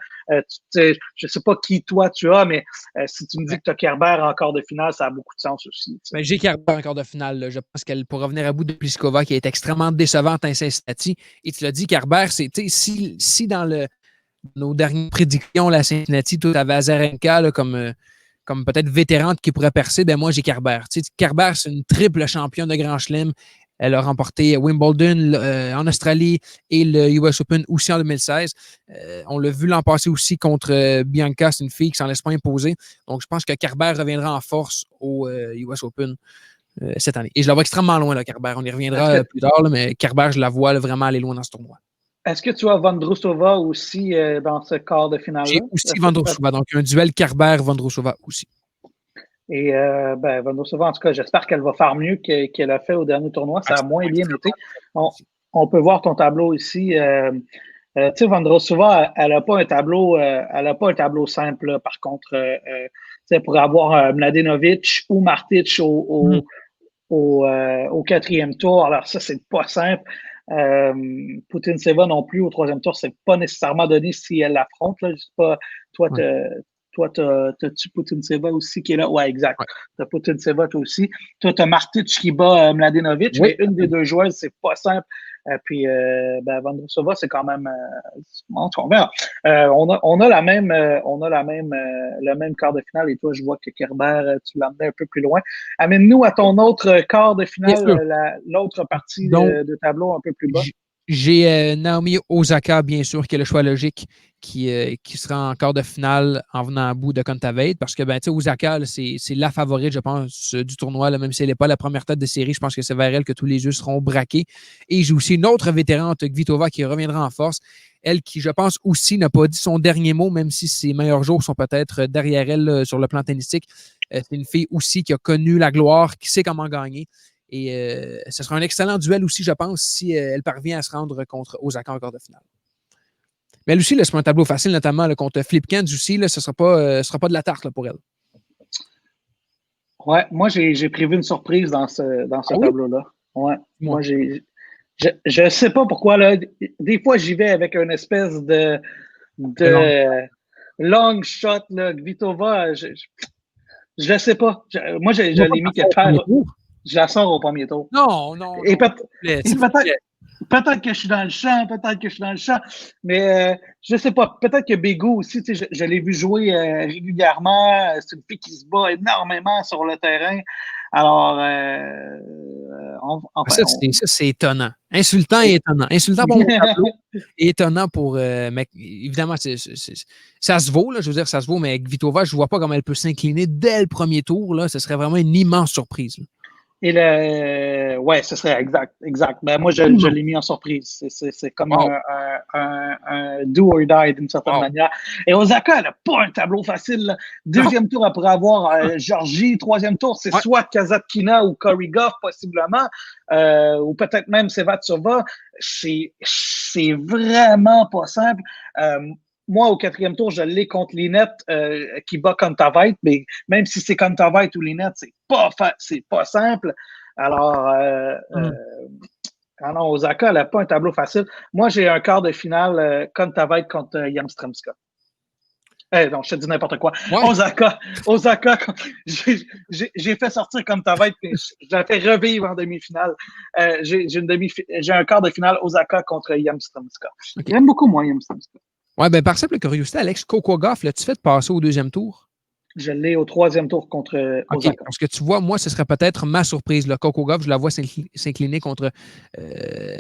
Je sais pas qui toi tu as, mais si tu me dis que tu as Kerber en quart de finale, ça a beaucoup de sens aussi. Ben, j'ai Kerber en quart de finale. Là. Je pense qu'elle pourra venir à bout de Pliskova, qui est extrêmement décevante à Cincinnati. Et tu l'as dit, Kerber, c'est si dans nos dernières prédictions, la Cincinnati, tu avais Azarenka là, comme peut-être vétérante qui pourrait percer, ben moi, j'ai Kerber. Kerber, c'est une triple championne de Grand Chelem. Elle a remporté Wimbledon en Australie et le US Open aussi en 2016. On l'a vu l'an passé aussi contre Bianca, c'est une fille qui s'en laisse pas imposer. Donc, je pense que Kerber reviendra en force au US Open cette année. Et je la vois extrêmement loin, là, Kerber. On y reviendra plus tard, là, mais Kerber, je la vois là, vraiment aller loin dans ce tournoi. Est-ce que tu as Vondrousova aussi dans ce quart de finale-là? J'ai aussi Vondrousova. Donc, un duel Kerber-Vondrousova aussi. Et Vondrousova, en tout cas, j'espère qu'elle va faire mieux qu'elle a fait au dernier tournoi. Ça a moins bien été. On peut voir ton tableau ici. Tu sais, Vondrousova, elle n'a pas un tableau simple. Là, par contre, pour avoir Mladenovic ou Martic au quatrième tour, alors ça, c'est pas simple. Putintseva non plus au troisième tour, c'est pas nécessairement donné si elle l'affronte. Je sais pas, toi, t'as-tu Putintseva aussi qui est là? Ouais, exact. T'as Putintseva toi aussi. Toi, t'as Martic qui bat Mladenovic, mais une des deux joueuses, c'est pas simple. Puis Vondrousova, c'est quand même. On verra. On a le même quart de finale et toi, je vois que Kerber, tu l'emmenais un peu plus loin. Amène-nous à ton autre quart de finale, l'autre partie de tableau un peu plus bas. J'ai Naomi Osaka, bien sûr, qui est le choix logique, qui sera en quart de finale en venant à bout de Kontaveit, parce que Osaka, là, c'est la favorite, je pense, du tournoi, là, même si elle n'est pas la première tête de série. Je pense que c'est vers elle que tous les yeux seront braqués. Et j'ai aussi une autre vétérante, Kvitova, qui reviendra en force. Elle qui, je pense, aussi n'a pas dit son dernier mot, même si ses meilleurs jours sont peut-être derrière elle sur le plan tennistique. C'est une fille aussi qui a connu la gloire, qui sait comment gagner. Et ce sera un excellent duel aussi, je pense, si elle parvient à se rendre contre Osaka en quart de finale. Mais elle aussi, c'est pas un tableau facile, notamment là, contre Flipkens aussi. Là, ce ne sera pas de la tarte là, pour elle. Ouais, moi, j'ai prévu une surprise dans ce tableau-là. Ouais. Moi, je ne sais pas pourquoi. Là, des fois, j'y vais avec une espèce de long shot. Là, Kvitova, je ne sais pas. Moi, je l'ai mis quelque part. Je la sors au premier tour. Non. Et peut-être que je suis dans le champ, mais je ne sais pas. Peut-être que Bego aussi, je l'ai vu jouer régulièrement. C'est une fille qui se bat énormément sur le terrain. Alors, c'est étonnant. Insultant et étonnant. Insultant pour mon tableau et étonnant pour. Mais évidemment, ça se vaut, là, je veux dire, ça se vaut, mais Kvitova, je ne vois pas comment elle peut s'incliner dès le premier tour. Là, ce serait vraiment une immense surprise. Là. Ouais, ce serait exact. Ben, moi, je l'ai mis en surprise. C'est comme un do or die d'une certaine manière. Et Osaka, elle n'a pas un tableau facile. Là. Deuxième tour, elle pourrait avoir Georgie. Troisième tour, c'est soit Kasatkina ou Corey Goff, possiblement. Ou peut-être même Sevastova. C'est vraiment pas simple. Moi, au quatrième tour, je l'ai contre Linette qui bat Kontaveit, mais même si c'est Kontaveit ou Linette, c'est pas simple. Alors, Osaka, elle n'a pas un tableau facile. Moi, j'ai un quart de finale Kontaveit contre Yamstremska. Non, je te dis n'importe quoi. Ouais. Osaka, j'ai fait sortir Kontaveit, puis je l'ai fait revivre en demi-finale. J'ai un quart de finale Osaka contre Yamstremska. Okay. J'aime beaucoup, moi, Yamstremska. Oui, bien, par simple curiosité, Alex, Coco Gauff, l'as-tu fait passer au deuxième tour? Je l'ai au troisième tour contre Osaka. Parce que tu vois, moi, ce serait peut-être ma surprise. Là. Coco Gauff, je la vois s'incliner contre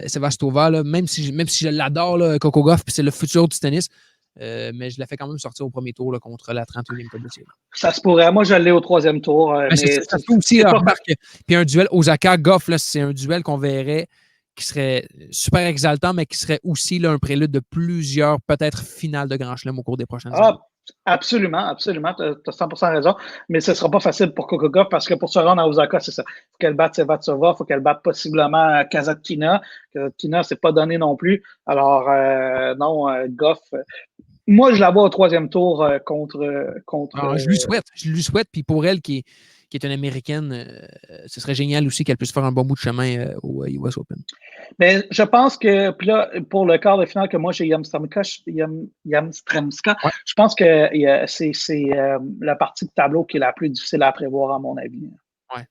Sevastova, là, même si je l'adore, là, Coco Gauff, puis c'est le futur du tennis. Mais je la fais quand même sortir au premier tour là, contre la 31e Côte de Tir. Ça se pourrait. Moi, je l'ai au troisième tour. Mais ça se peut aussi, puis un duel Osaka-Gauff, c'est un duel qu'on verrait qui serait super exaltant, mais qui serait aussi là, un prélude de plusieurs, peut-être, finales de Grand Chelem au cours des prochaines années. Absolument. Tu as 100% raison. Mais ce ne sera pas facile pour Coco Gauff parce que pour se rendre à Osaka, c'est ça. Il faut qu'elle batte Sevastova, il faut qu'elle batte possiblement Kasatkina. Kasatkina, c'est pas donné non plus. Alors, Gauff. Moi, je la vois au troisième tour contre. Je lui souhaite. Puis pour elle, qui est une Américaine, ce serait génial aussi qu'elle puisse faire un bon bout de chemin au US Open. Mais je pense que, puis là, pour le quart de finale que moi j'ai Yamstremska, je pense que c'est la partie de tableau qui est la plus difficile à prévoir, à mon avis. Ouais.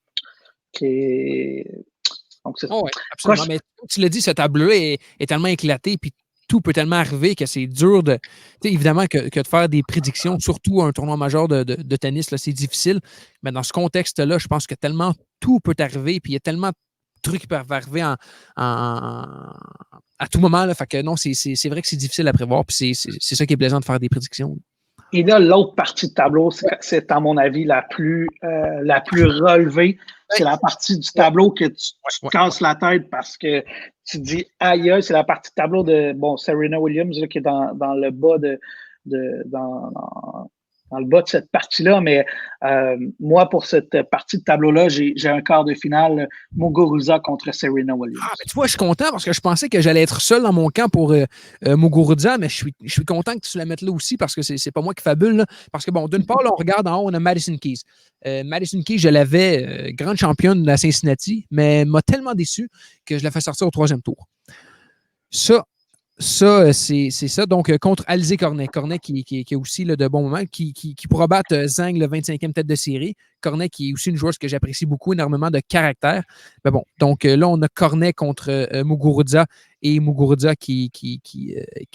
Donc, c'est absolument. Mais tu l'as dit, ce tableau est tellement éclaté, puis tout peut tellement arriver que c'est dur de. Évidemment que de faire des prédictions, surtout un tournoi majeur de tennis, là, c'est difficile. Mais dans ce contexte-là, je pense que tellement tout peut arriver, puis il y a tellement de trucs qui peuvent arriver à tout moment. Là, fait que non, c'est vrai que c'est difficile à prévoir, puis c'est ça qui est plaisant de faire des prédictions. Et là, l'autre partie de tableau, c'est à mon avis la plus relevée. C'est la partie du tableau que tu te casses la tête parce que tu dis aïe, c'est la partie de tableau de Serena Williams là, qui est dans le bas dans le bas de cette partie-là, mais moi, pour cette partie de tableau-là, j'ai un quart de finale Muguruza contre Serena Williams. Ben, tu vois, je suis content parce que je pensais que j'allais être seul dans mon camp pour Muguruza, mais je suis content que tu la mettes là aussi parce que c'est pas moi qui fabule. Là, parce que, d'une part, là, on regarde en haut, on a Madison Keys. Madison Keys, je l'avais grande championne de la Cincinnati, mais elle m'a tellement déçu que je l'ai fait sortir au troisième tour. Ça, c'est ça. Donc, contre Alizé Cornet. Cornet qui est aussi là, de bon moment, qui pourra battre Zhang, le 25e tête de série. Cornet qui est aussi une joueuse que j'apprécie beaucoup, énormément de caractère. Mais bon, donc là, on a Cornet contre Muguruza et Muguruza qui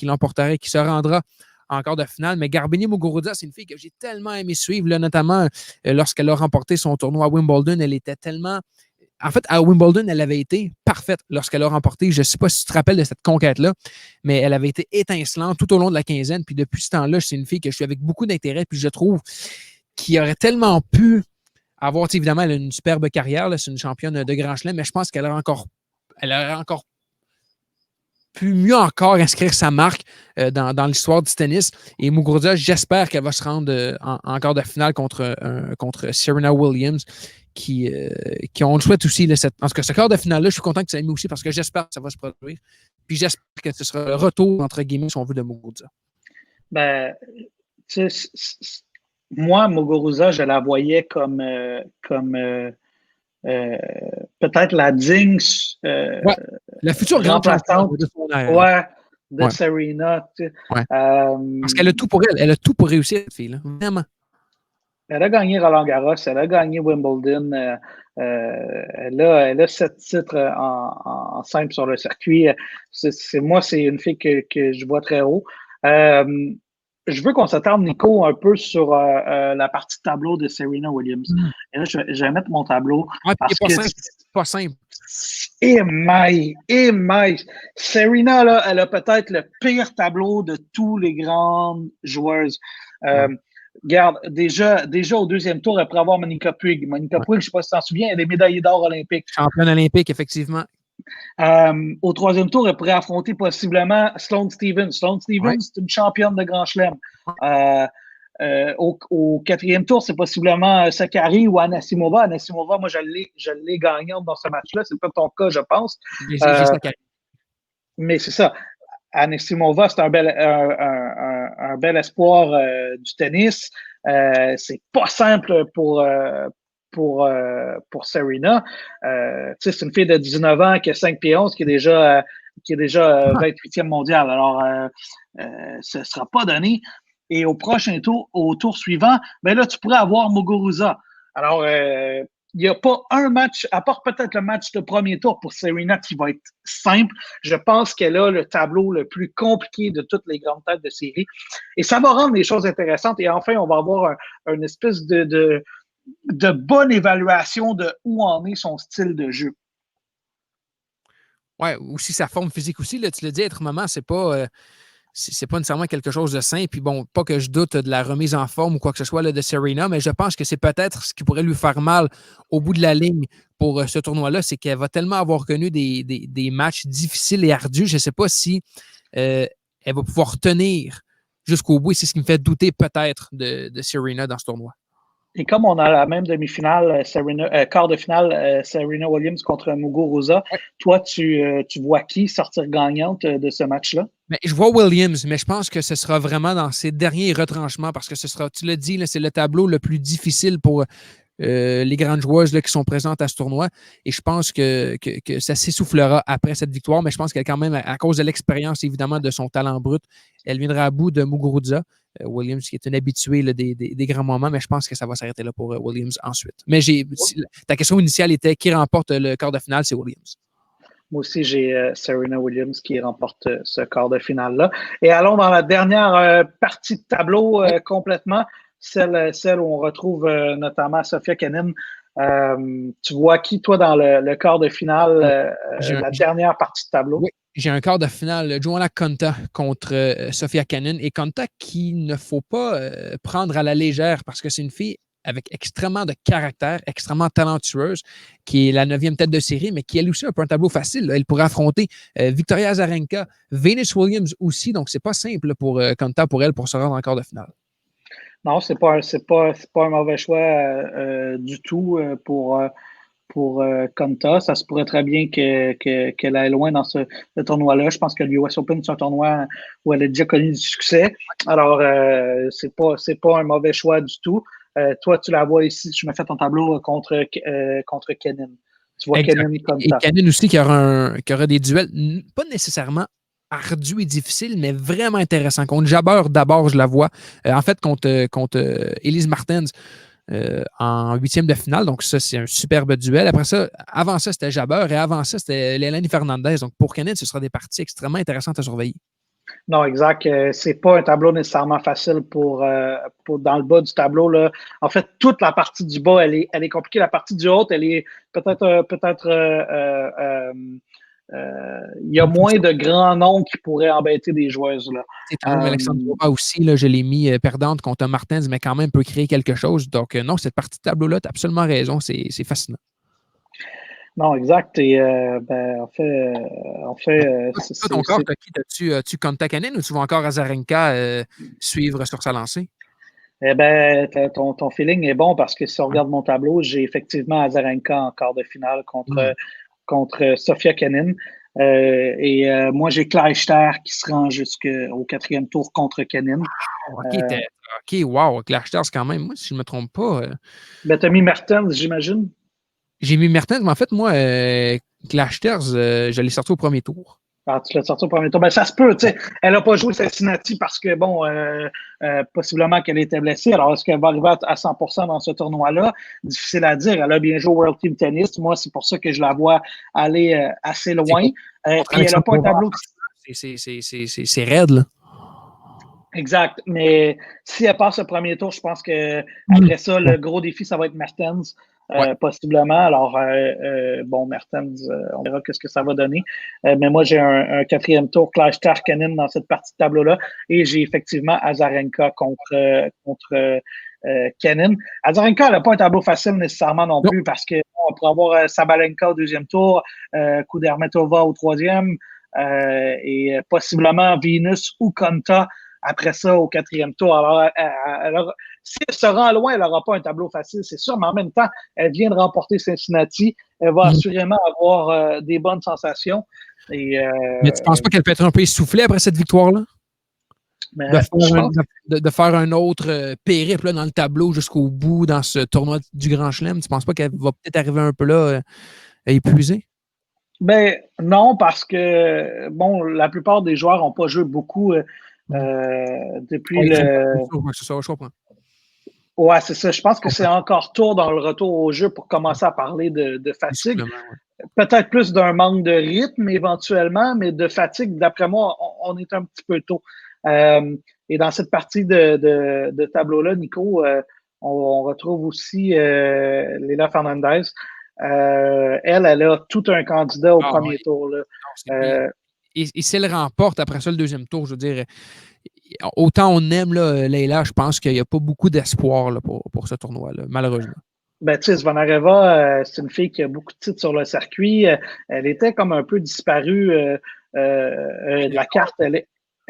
l'emporterait, qui se rendra en quart de finale. Mais Garbiñe Muguruza, c'est une fille que j'ai tellement aimé suivre, là, notamment lorsqu'elle a remporté son tournoi à Wimbledon. Elle était tellement en fait, à Wimbledon, elle avait été parfaite lorsqu'elle a remporté. Je ne sais pas si tu te rappelles de cette conquête-là, mais elle avait été étincelante tout au long de la quinzaine. Puis depuis ce temps-là, c'est une fille que je suis avec beaucoup d'intérêt. Puis je trouve qu'il aurait tellement pu avoir, évidemment, elle a une superbe carrière. Là, c'est une championne de Grand Chelem, mais je pense qu'elle aurait encore pu mieux encore inscrire sa marque dans l'histoire du tennis. Et Muguruza, j'espère qu'elle va se rendre en quart de finale contre Serena Williams, qui on le souhaite aussi. En tout cas, ce quart de finale-là, je suis content que ça ait mis aussi parce que j'espère que ça va se produire. Puis j'espère que ce sera le retour, entre guillemets, si on veut, de Muguruza. Ben, moi, Muguruza, je la voyais comme peut-être la digne la future remplaçante de son ère. De Serena. Ouais. Parce qu'elle a tout pour elle. Elle a tout pour réussir, cette fille-là. Vraiment. Elle a gagné Roland-Garros, elle a gagné Wimbledon. Elle a 7 titres en simple sur le circuit. Moi, c'est une fille que je vois très haut. Je veux qu'on s'attarde, Nico, un peu sur la partie de tableau de Serena Williams. Et là, je vais mettre mon tableau. Parce que c'est pas simple. Serena, là, elle a peut-être le pire tableau de tous les grandes joueuses. Regarde, déjà au deuxième tour, après avoir Monica Puig. Monica Puig, je ne sais pas si tu t'en souviens, elle est médaillée d'or olympique. Championne olympique, effectivement. Au troisième tour, elle pourrait affronter possiblement Sloane Stephens. Sloane Stephens, c'est une championne de Grand Chelem. Au quatrième tour, c'est possiblement Sakkari ou Anasimova. Anasimova, moi, je l'ai gagnante dans ce match-là. C'est pas ton cas, je pense. Mais c'est ça. Anasimova, c'est un bel espoir du tennis. C'est pas simple pour Serena. C'est une fille de 19 ans qui a 5 pieds 11, qui est déjà 28e mondial. Alors, ce ne sera pas donné. Et au prochain tour, au tour suivant, ben là, tu pourrais avoir Muguruza. Alors, il n'y a pas un match, à part peut-être le match de premier tour pour Serena qui va être simple. Je pense qu'elle a le tableau le plus compliqué de toutes les grandes têtes de série. Et ça va rendre les choses intéressantes. Et enfin, on va avoir une espèce de bonne évaluation de où en est son style de jeu. Oui, aussi sa forme physique aussi. Là, tu l'as dit, être maman, c'est pas nécessairement quelque chose de sain. Puis bon, pas que je doute de la remise en forme ou quoi que ce soit là, de Serena, mais je pense que c'est peut-être ce qui pourrait lui faire mal au bout de la ligne pour ce tournoi-là, c'est qu'elle va tellement avoir connu des matchs difficiles et ardus. Je ne sais pas si elle va pouvoir tenir jusqu'au bout. Et c'est ce qui me fait douter peut-être de Serena dans ce tournoi. Et comme on a la même demi-finale, quart de finale, Serena Williams contre Muguruza, toi, tu vois qui sortir gagnante de ce match-là? Mais je vois Williams, mais je pense que ce sera vraiment dans ses derniers retranchements parce que ce sera, tu l'as dit, là, c'est le tableau le plus difficile pour les grandes joueuses là, qui sont présentes à ce tournoi. Et je pense que ça s'essoufflera après cette victoire, mais je pense qu'elle, quand même, à cause de l'expérience, évidemment, de son talent brut, elle viendra à bout de Muguruza. Williams, qui est un habitué là, des grands moments, mais je pense que ça va s'arrêter là pour Williams ensuite. Mais ta question initiale était qui remporte le quart de finale, c'est Williams. Moi aussi, j'ai Serena Williams qui remporte ce quart de finale-là. Et allons dans la dernière partie de tableau complètement, celle où on retrouve notamment Sofia Kenin. Tu vois qui, toi, dans le quart de finale, la dernière partie de tableau? Oui, j'ai un quart de finale, Joanna Konta contre Sofia Kenin. Et Konta qu'il ne faut pas prendre à la légère parce que c'est une fille avec extrêmement de caractère, extrêmement talentueuse, qui est la 9e tête de série, mais qui elle aussi a un peu un tableau facile. Là. Elle pourrait affronter Victoria Azarenka, Venus Williams aussi, donc c'est pas simple pour Konta pour elle pour se rendre en quart de finale. Non, c'est pas un mauvais choix du tout pour Konta. Ça se pourrait très bien qu'elle aille loin dans ce tournoi-là. Je pense que l'US Open, c'est un tournoi où elle a déjà connu du succès. Alors, c'est pas un mauvais choix du tout. Toi, tu la vois ici, je me fais ton tableau contre Kenin. Tu vois Kenin Konta. Et Kenin aussi qui aura des duels, pas nécessairement ardu et difficile, mais vraiment intéressant. Contre Jabeur, d'abord, je la vois. En fait, contre Elise Martens en 8e de finale. Donc, ça, c'est un superbe duel. Après ça, avant ça, c'était Jabeur et avant ça, c'était Leilani Fernandez. Donc, pour Kenin, ce sera des parties extrêmement intéressantes à surveiller. Non, exact. C'est pas un tableau nécessairement facile pour dans le bas du tableau, là. En fait, toute la partie du bas, elle est compliquée. La partie du haut, elle est il y a moins de grands noms qui pourraient embêter des joueuses, là. Ton nom, Alexandrova aussi, là, je l'ai mis perdante contre Martens, mais quand même peut créer quelque chose. Donc, non, cette partie de tableau-là, tu as absolument raison. C'est fascinant. Non, exact. Et en fait, toi, ton corps, as-tu Konta Kanin ou tu vas encore Azarenka suivre sur sa lancée? Eh bien, ton feeling est bon parce que si on regarde mon tableau, j'ai effectivement Azarenka en quart de finale contre Sofia Kenin. Moi, j'ai Clijsters qui se rend jusqu'au 4e tour contre Kenin. OK, wow. Clijsters, quand même, moi, si je ne me trompe pas. Tu as mis Mertens, j'imagine? J'ai mis Mertens, mais en fait, moi, Clijsters, je l'ai sorti au premier tour. Ah, tu l'as sorti au premier tour. Ben, ça se peut, tu sais. Elle n'a pas joué Cincinnati parce que, bon, possiblement qu'elle était blessée. Alors, est-ce qu'elle va arriver à 100% dans ce tournoi-là? Difficile à dire. Elle a bien joué au World Team Tennis. Moi, c'est pour ça que je la vois aller assez loin. Puis, elle n'a pas un tableau. C'est raide, là. Exact. Mais si elle passe le premier tour, je pense que après ça, le gros défi, ça va être Mertens. Possiblement. Alors, Mertens, on verra ce que ça va donner. Mais moi, j'ai un 4e tour, Clijsters Kenin dans cette partie de tableau-là. Et j'ai effectivement Azarenka contre Kenin. Azarenka, elle n'a pas un tableau facile nécessairement non plus parce qu'on pourrait avoir Sabalenka au 2e tour, Kudermetova au 3e et possiblement Venus ou Konta après ça au 4e tour. Alors, si elle se rend loin, elle n'aura pas un tableau facile, c'est sûr, mais en même temps, elle vient de remporter Cincinnati. Elle va assurément avoir des bonnes sensations. Mais tu ne penses pas qu'elle peut être un peu essoufflée après cette victoire-là? De faire un autre périple là, dans le tableau jusqu'au bout dans ce tournoi du Grand Chelem, tu ne penses pas qu'elle va peut-être arriver un peu là épuisée? Ben non, parce que bon, la plupart des joueurs n'ont pas joué beaucoup depuis je comprends. Ouais, c'est ça. Je pense que c'est encore tôt dans le retour au jeu pour commencer à parler de fatigue. Peut-être plus d'un manque de rythme éventuellement, mais de fatigue, d'après moi, on est un petit peu tôt. Et dans cette partie de tableau-là, Nico, on retrouve aussi Leylah Fernandez. Elle a tout un candidat au premier tour. Là. Et si elle remporte après ça le 2e tour, je veux dire, autant on aime Leylah, je pense qu'il n'y a pas beaucoup d'espoir là, pour ce tournoi-là, malheureusement. Ben, tu sais, Zvonareva, c'est une fille qui a beaucoup de titres sur le circuit. Elle était comme un peu disparue de la carte.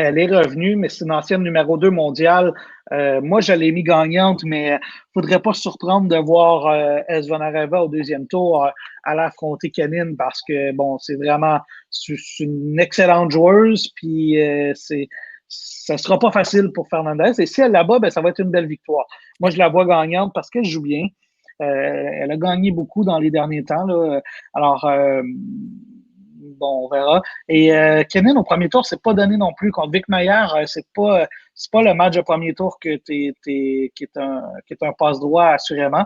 Elle est revenue, mais c'est une ancienne numéro 2 mondiale. Moi, je l'ai mis gagnante, mais il ne faudrait pas se surprendre de voir Zvonareva au 2e tour aller affronter Kenin parce que, bon, c'est une excellente joueuse, puis ça ne sera pas facile pour Fernandez. Et si elle là-bas, ben, ça va être une belle victoire. Moi, je la vois gagnante parce qu'elle joue bien. Elle a gagné beaucoup dans les derniers temps. Là. Alors, on verra. Et Kenin, au premier tour, c'est pas donné non plus. Contre Vic Mayer, c'est pas le match de premier tour qui est un passe-droit, assurément.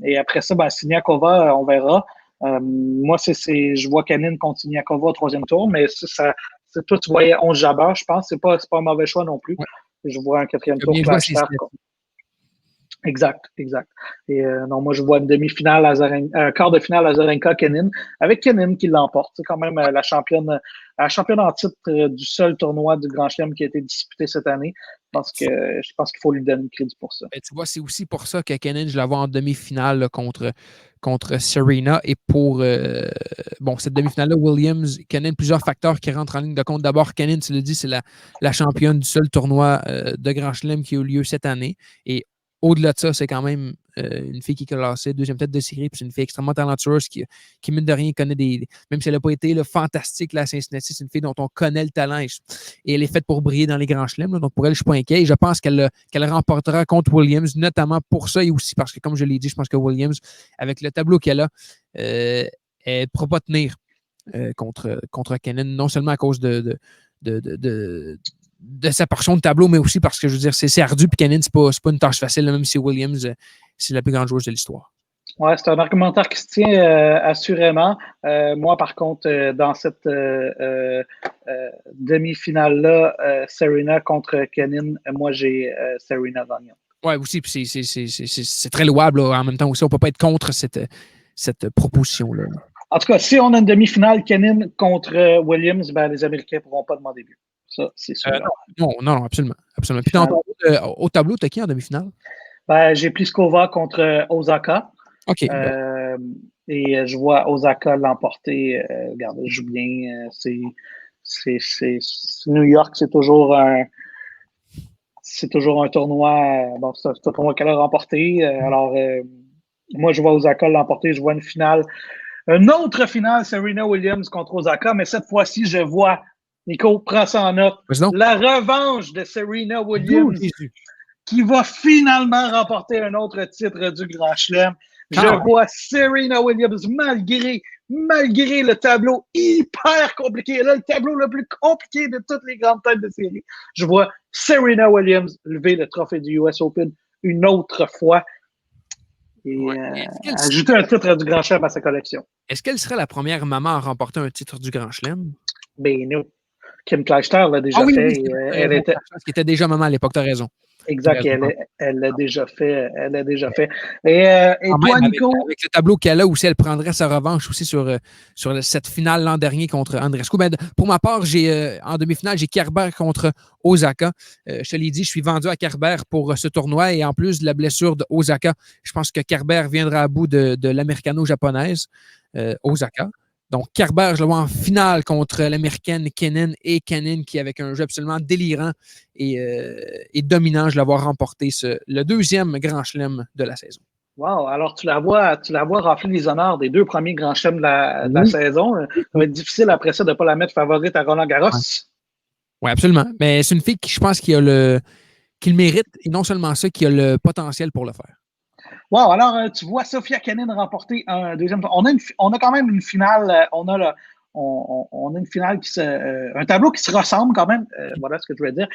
Et après ça, Siniakova, on verra. Moi, je vois Kenin contre Siniakova au 3e tour, mais toi, tu voyais 11 Jabber, je pense. C'est pas un mauvais choix non plus. Ouais. Je vois un 4e tour. Exact. Et non, moi, je vois une demi-finale, un quart de finale Azarenka-Kenin, avec Kenin qui l'emporte. C'est quand même la championne en titre du seul tournoi du Grand Chelem qui a été disputé cette année. Je pense qu'il faut lui donner le crédit pour ça. Tu vois, c'est aussi pour ça que Kenin, je la vois en demi-finale là, contre Serena. Et pour cette demi-finale-là, Williams, Kenin, plusieurs facteurs qui rentrent en ligne de compte. D'abord, Kenin, tu l'as dit, c'est la championne du seul tournoi de Grand Chelem qui a eu lieu cette année. Et au-delà de ça, c'est quand même une fille qui est classée 2e tête de série, puis c'est une fille extrêmement talentueuse qui mine de rien, connaît même si elle n'a pas été fantastique là, à Cincinnati, c'est une fille dont on connaît le talent et elle est faite pour briller dans les grands chelems. Donc pour elle, je ne suis pas inquiet. Et je pense qu'elle remportera contre Williams, notamment pour ça et aussi parce que, comme je l'ai dit, je pense que Williams, avec le tableau qu'elle a, elle ne pourra pas tenir contre Kenin, non seulement à cause de sa portion de tableau, mais aussi parce que, je veux dire, c'est ardu, puis Kenin, c'est pas une tâche facile, même si Williams, c'est la plus grande joueuse de l'histoire. Ouais, c'est un argumentaire qui se tient assurément. Moi, par contre, dans cette demi-finale-là, Serena contre Kenin, moi, j'ai Serena gagnant. Oui, aussi, puis c'est très louable là, en même temps aussi. On ne peut pas être contre cette proposition-là. En tout cas, si on a une demi-finale Kenin contre Williams, ben, les Américains ne pourront pas demander mieux. Ça, c'est sûr. Non, absolument. Puis au tableau, tu as qui en demi-finale? Ben, j'ai Pliskova contre Osaka. OK. Et je vois Osaka l'emporter. Regarde, je joue bien. C'est New York, c'est toujours un tournoi. Bon, c'est un tournoi qu'elle a remporté. Alors, moi, je vois Osaka l'emporter. Je vois une autre finale, Serena Williams contre Osaka, mais cette fois-ci, je vois, Nico, prends ça en note, la revanche de Serena Williams qui va finalement remporter un autre titre du Grand Chelem. Je vois Serena Williams, malgré le tableau hyper compliqué, là, le tableau le plus compliqué de toutes les grandes têtes de série, je vois Serena Williams lever le trophée du US Open une autre fois et ajouter un titre du Grand Chelem à sa collection. Est-ce qu'elle serait la première maman à remporter un titre du Grand Chelem? Ben non. Kim Clijsters l'a déjà fait. Elle était... qui était déjà maman à l'époque, tu as raison. Exact, elle l'a déjà fait. Et toi, Nico? Avec le tableau qu'elle a aussi, elle prendrait sa revanche aussi sur cette finale l'an dernier contre Andreescu. Ben, pour ma part, en demi-finale, j'ai Kerber contre Osaka. Je te l'ai dit, je suis vendu à Kerber pour ce tournoi et en plus de la blessure de Osaka, je pense que Kerber viendra à bout de l'américano-japonaise Osaka. Donc, Kerber, je le vois en finale contre l'Américaine Kenin et Kenin qui, avec un jeu absolument délirant et dominant, je la vois remporter le deuxième Grand Chelem de la saison. Wow, alors tu la vois rafler les honneurs des deux premiers Grands Chelems de la saison. Ça va être difficile après ça de ne pas la mettre favorite à Roland Garros. Oui, absolument. Mais c'est une fille qui, je pense, qui le mérite, et non seulement ça, qui a le potentiel pour le faire. Wow, alors tu vois Sofia Kenin remporter un deuxième tour. On a quand même une finale, on a une finale un tableau qui se ressemble quand même. Voilà ce que je veux dire.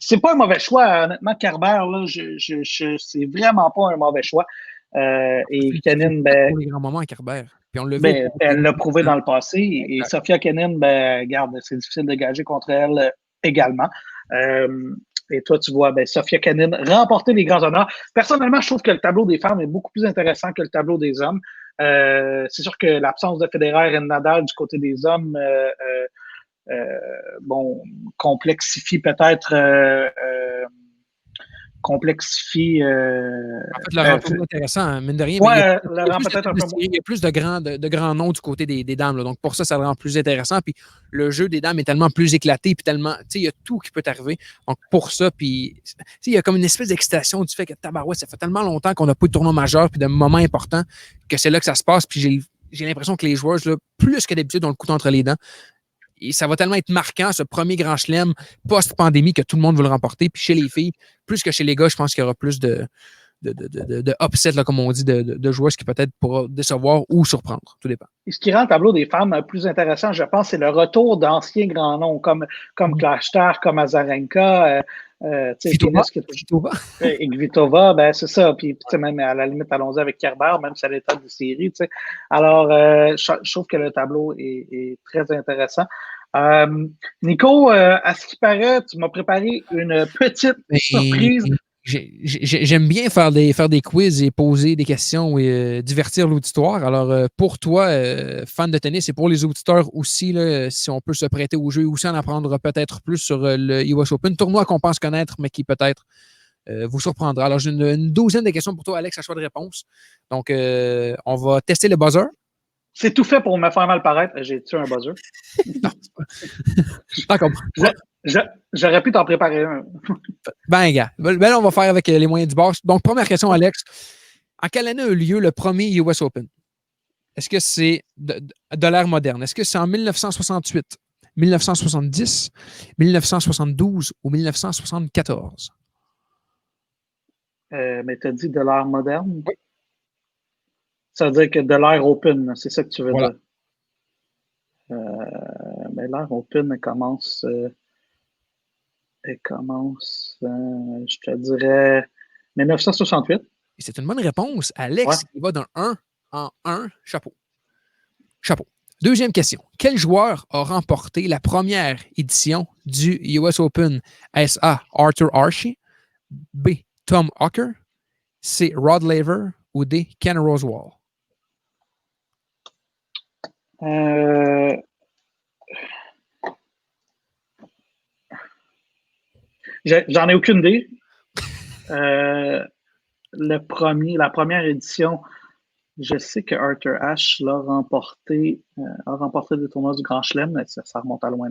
C'est pas un mauvais choix, honnêtement, Kerber, là, c'est vraiment pas un mauvais choix. Et Kenin, pour les grands moments à Kerber. Puis on l'a vu. Elle l'a prouvé dans le passé. Et Sofia Kenin, regarde, c'est difficile de gager contre elle également. Et toi, tu vois Sofia Kenin remporter les grands honneurs. Personnellement, je trouve que le tableau des femmes est beaucoup plus intéressant que le tableau des hommes. C'est sûr que l'absence de Federer et de Nadal du côté des hommes complexifie peut-être en fait, le rend plus intéressant, hein, mine de rien. Ouais, il y a plus de grands noms du côté des dames. Là. Donc, pour ça, ça le rend plus intéressant. Puis, le jeu des dames est tellement plus éclaté. Puis, tellement, tu sais, il y a tout qui peut arriver. Donc, pour ça, puis, il y a comme une espèce d'excitation du fait que, tabarouette, ça fait tellement longtemps qu'on n'a pas eu de tournoi majeur puis de moments importants que c'est là que ça se passe. Puis, j'ai l'impression que les joueurs, là, plus que d'habitude, ont le couteau entre les dents. Et ça va tellement être marquant, ce premier Grand Chelem post-pandémie, que tout le monde veut le remporter. Puis chez les filles, plus que chez les gars, je pense qu'il y aura plus de upset, là, comme on dit, de joueurs, ce qui peut-être pourra décevoir ou surprendre. Tout dépend. Et ce qui rend le tableau des femmes plus intéressant, je pense, c'est le retour d'anciens grands noms comme Clijsters, comme Azarenka, Kvitova. Et Kvitova, c'est ça. Puis même à la limite, allons-y avec Kerber, même si elle est tête de série. T'sais. Alors, je trouve que le tableau est très intéressant. Nico, à ce qui paraît, tu m'as préparé une petite surprise. J'aime bien faire des quiz et poser des questions et divertir l'auditoire. Alors, pour toi, fan de tennis, et pour les auditeurs aussi, là, si on peut se prêter au jeu, aussi en apprendre peut-être plus sur le US Open, tournoi qu'on pense connaître, mais qui peut-être vous surprendra. Alors, j'ai une douzaine de questions pour toi, Alex, à choix de réponse. Donc, on va tester le buzzer. C'est tout fait pour me faire mal paraître. J'ai tué un buzzer. Non, c'est pas compris. J'aurais pu t'en préparer un. Gars. Là, on va faire avec les moyens du bord. Donc, première question, Alex. En quelle année a eu lieu le premier US Open? Est-ce que c'est de l'ère moderne? Est-ce que c'est en 1968, 1970, 1972 ou 1974? Mais tu as dit de l'ère moderne? Oui. Ça veut dire que de l'ère open, c'est ça que tu veux dire? Mais l'ère open, elle commence, je te dirais, 1968. Et c'est une bonne réponse. Alex, il va d'un 1 en 1. Chapeau. Chapeau. Deuxième question. Quel joueur a remporté la première édition du US Open? Est-ce A. Arthur Ashe, B. Tom Hawker, C. Rod Laver ou D. Ken Rosewall? J'en ai aucune idée. La première édition, je sais que Arthur Ashe a remporté des tournois du Grand Chelem, mais ça remonte à loin.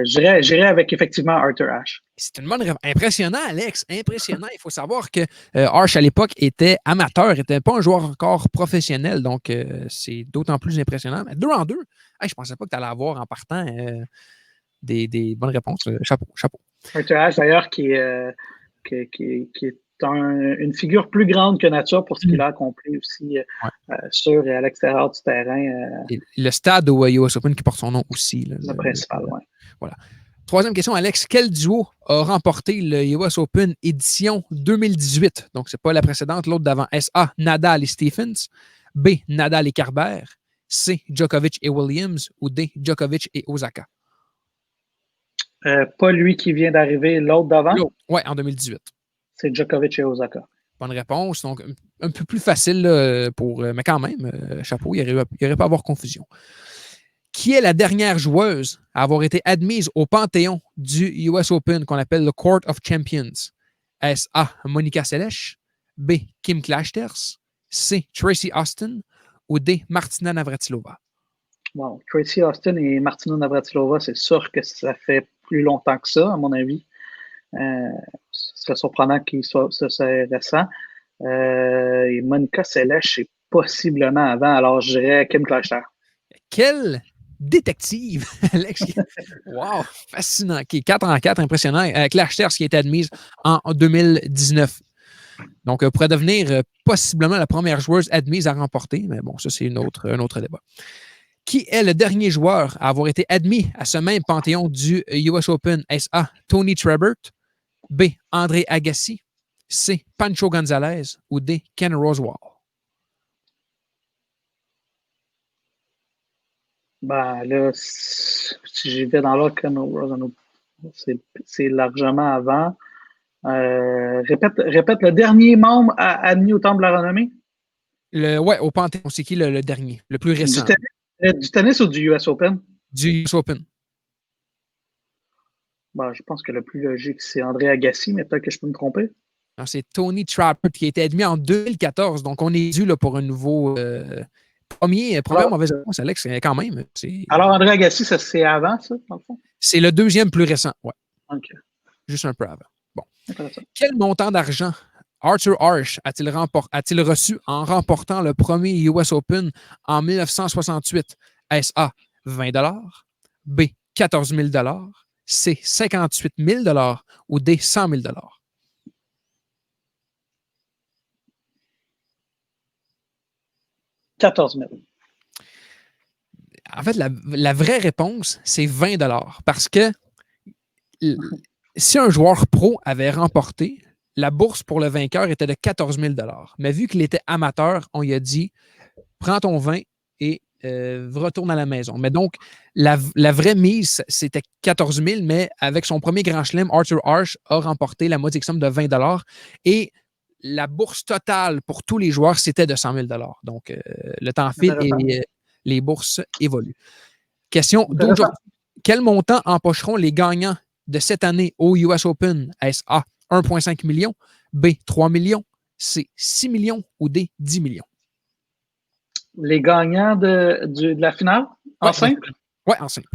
J'irai avec effectivement Arthur Ashe. C'est une bonne réponse. Impressionnant, Alex. Impressionnant. Il faut savoir que Ashe, à l'époque, était amateur, n'était pas un joueur encore professionnel. Donc, c'est d'autant plus impressionnant. Mais 2 en 2, je ne pensais pas que tu allais avoir en partant des bonnes réponses. Chapeau, chapeau. Arthur Ashe, d'ailleurs, qui est une figure plus grande que nature pour ce qu'il a accompli aussi sur et à l'extérieur du terrain. Le stade au US Open qui porte son nom aussi. Le principal, oui. Voilà. Troisième question, Alex. Quel duo a remporté le US Open édition 2018? Donc, ce n'est pas la précédente, l'autre d'avant. Est-ce A, Nadal et Stephens, B, Nadal et Kerber, C, Djokovic et Williams ou D, Djokovic et Osaka? Pas lui qui vient d'arriver, l'autre d'avant? Oui, en 2018. C'est Djokovic et Osaka. Bonne réponse. Donc, un peu plus facile mais quand même, chapeau, il n'y aurait pas à avoir confusion. Qui est la dernière joueuse à avoir été admise au panthéon du US Open qu'on appelle le Court of Champions? Est-ce A, Monica Seles, B, Kim Clijsters, C, Tracy Austin ou D, Martina Navratilova? Bon, Tracy Austin et Martina Navratilova, c'est sûr que ça fait plus longtemps que ça, à mon avis. Ce serait surprenant qu'il soit récent. Et Monica Seles, c'est possiblement avant. Alors, je dirais Kim Clijsters. Quelle détective, Alex. Wow, fascinant. 4 en 4, impressionnant. Clijsters qui a été admise en 2019. Donc, pourrait devenir possiblement la première joueuse admise à remporter. Mais bon, ça, c'est un autre débat. Qui est le dernier joueur à avoir été admis à ce même panthéon du US Open? Est-ce A, Tony Trebert, B, André Agassi, C, Pancho Gonzalez ou D, Ken Rosewall? Ben là, si j'y vais dans l'ordre, Ken Rosewall, c'est largement avant. Répète le dernier membre admis au Temple de la Renommée? Oui, au panthéon, c'est qui le dernier, le plus récent? Du tennis ou du US Open? Du US Open. Ben, je pense que le plus logique, c'est André Agassi, mais peut-être que je peux me tromper. Non, c'est Tony Trebert qui a été admis en 2014. Donc, on est dû là, pour un nouveau première mauvaise réponse, Alex, quand même. Alors, André Agassi, ça c'est avant, ça, dans le fond? C'est le deuxième plus récent, oui. OK. Juste un peu avant. Bon. Quel montant d'argent Arthur Ashe a-t-il reçu en remportant le premier US Open en 1968? Est-ce A, 20 $, B, 14 000 $, C, 58 000 $ ou D, 100 000 $? « 14 000 ». En fait, la vraie réponse, c'est 20 $ parce que si un joueur pro avait remporté, la bourse pour le vainqueur était de 14 000 $. Mais vu qu'il était amateur, on lui a dit prends ton vin et retourne à la maison. Mais donc, la vraie mise, c'était 14 000, mais avec son premier grand chelem, Arthur Ashe a remporté la modique somme de 20 $. Et la bourse totale pour tous les joueurs, c'était de 100 000 $. Donc, le temps file et les bourses évoluent. Question d'aujourd'hui. Quel montant empocheront les gagnants de cette année au US Open? Est-ce A, 1,5 million, B, 3 millions, C, 6 millions ou D, 10 millions? Les gagnants de la finale en simple? Oui, en simple.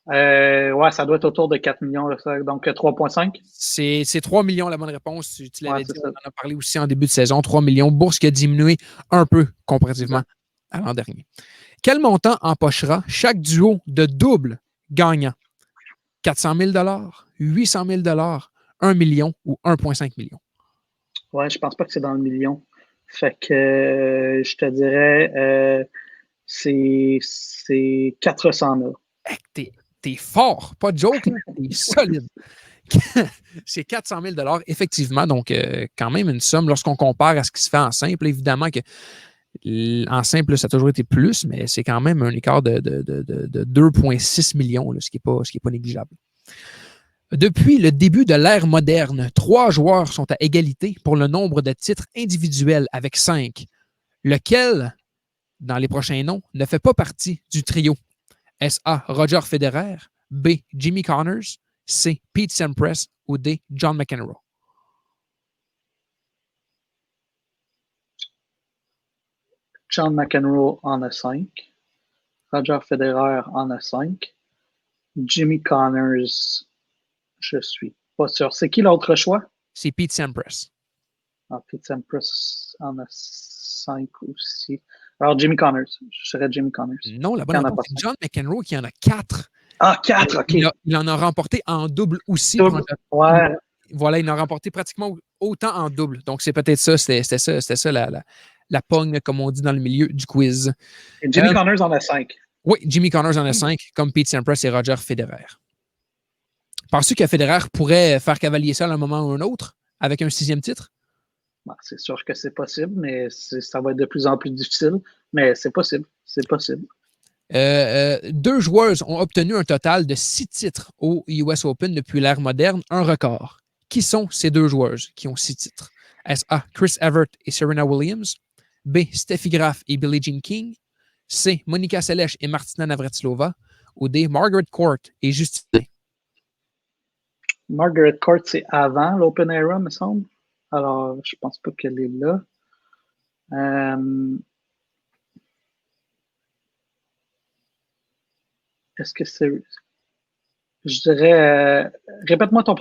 Ça doit être autour de 4 millions, donc 3,5. C'est 3 millions la bonne réponse. Tu l'avais dit, on en a parlé aussi en début de saison. 3 millions. Bourse qui a diminué un peu comparativement à l'an dernier. Quel montant empochera chaque duo de double gagnant? 400 000 $, 800 000 $, 1 million ou 1,5 million? Ouais, je pense pas que c'est dans le million. Fait que je te dirais c'est 400 000. T'es fort, pas de joke, t'es solide. C'est 400 000 effectivement. Donc, quand même une somme lorsqu'on compare à ce qui se fait en simple. Évidemment que en simple, ça a toujours été plus, mais c'est quand même un écart de 2,6 millions, là, ce qui n'est pas négligeable. Depuis le début de l'ère moderne, 3 joueurs sont à égalité pour le nombre de titres individuels avec 5. Lequel, dans les prochains noms, ne fait pas partie du trio? Est-ce A. Roger Federer, B. Jimmy Connors, C. Pete Sampras ou D. John McEnroe? John McEnroe en a 5. Roger Federer en a 5. Jimmy Connors, je suis pas sûr. C'est qui l'autre choix? C'est Pete Sampras. Pete Sampras en a 5 aussi. Alors, Jimmy Connors. Je serais Jimmy Connors. Non, la bonne réponse, c'est John McEnroe qui en a 4. 4, OK. Il en a remporté en double aussi. Ouais. Voilà, il en a remporté pratiquement autant en double. Donc, c'est peut-être ça. C'était ça la pogne, comme on dit dans le milieu du quiz. Et Jimmy Connors en a 5. Oui, Jimmy Connors en a 5, comme Pete Sampras et Roger Federer. Penses-tu que Federer pourrait faire cavalier ça à un moment ou un autre avec un 6e titre? Bon, c'est sûr que c'est possible, mais ça va être de plus en plus difficile. Mais c'est possible. C'est possible. 2 joueuses ont obtenu un total de 6 titres au US Open depuis l'ère moderne, un record. Qui sont ces 2 joueuses qui ont 6 titres? Est-ce A. Chris Evert et Serena Williams? B. Steffi Graf et Billie Jean King? C. Monica Seles et Martina Navratilova? Ou D. Margaret Court et Justine? Margaret Court, c'est avant l'Open Era, me semble. Alors, je pense pas qu'elle est là. Est-ce que c'est... Je dirais... répète-moi ta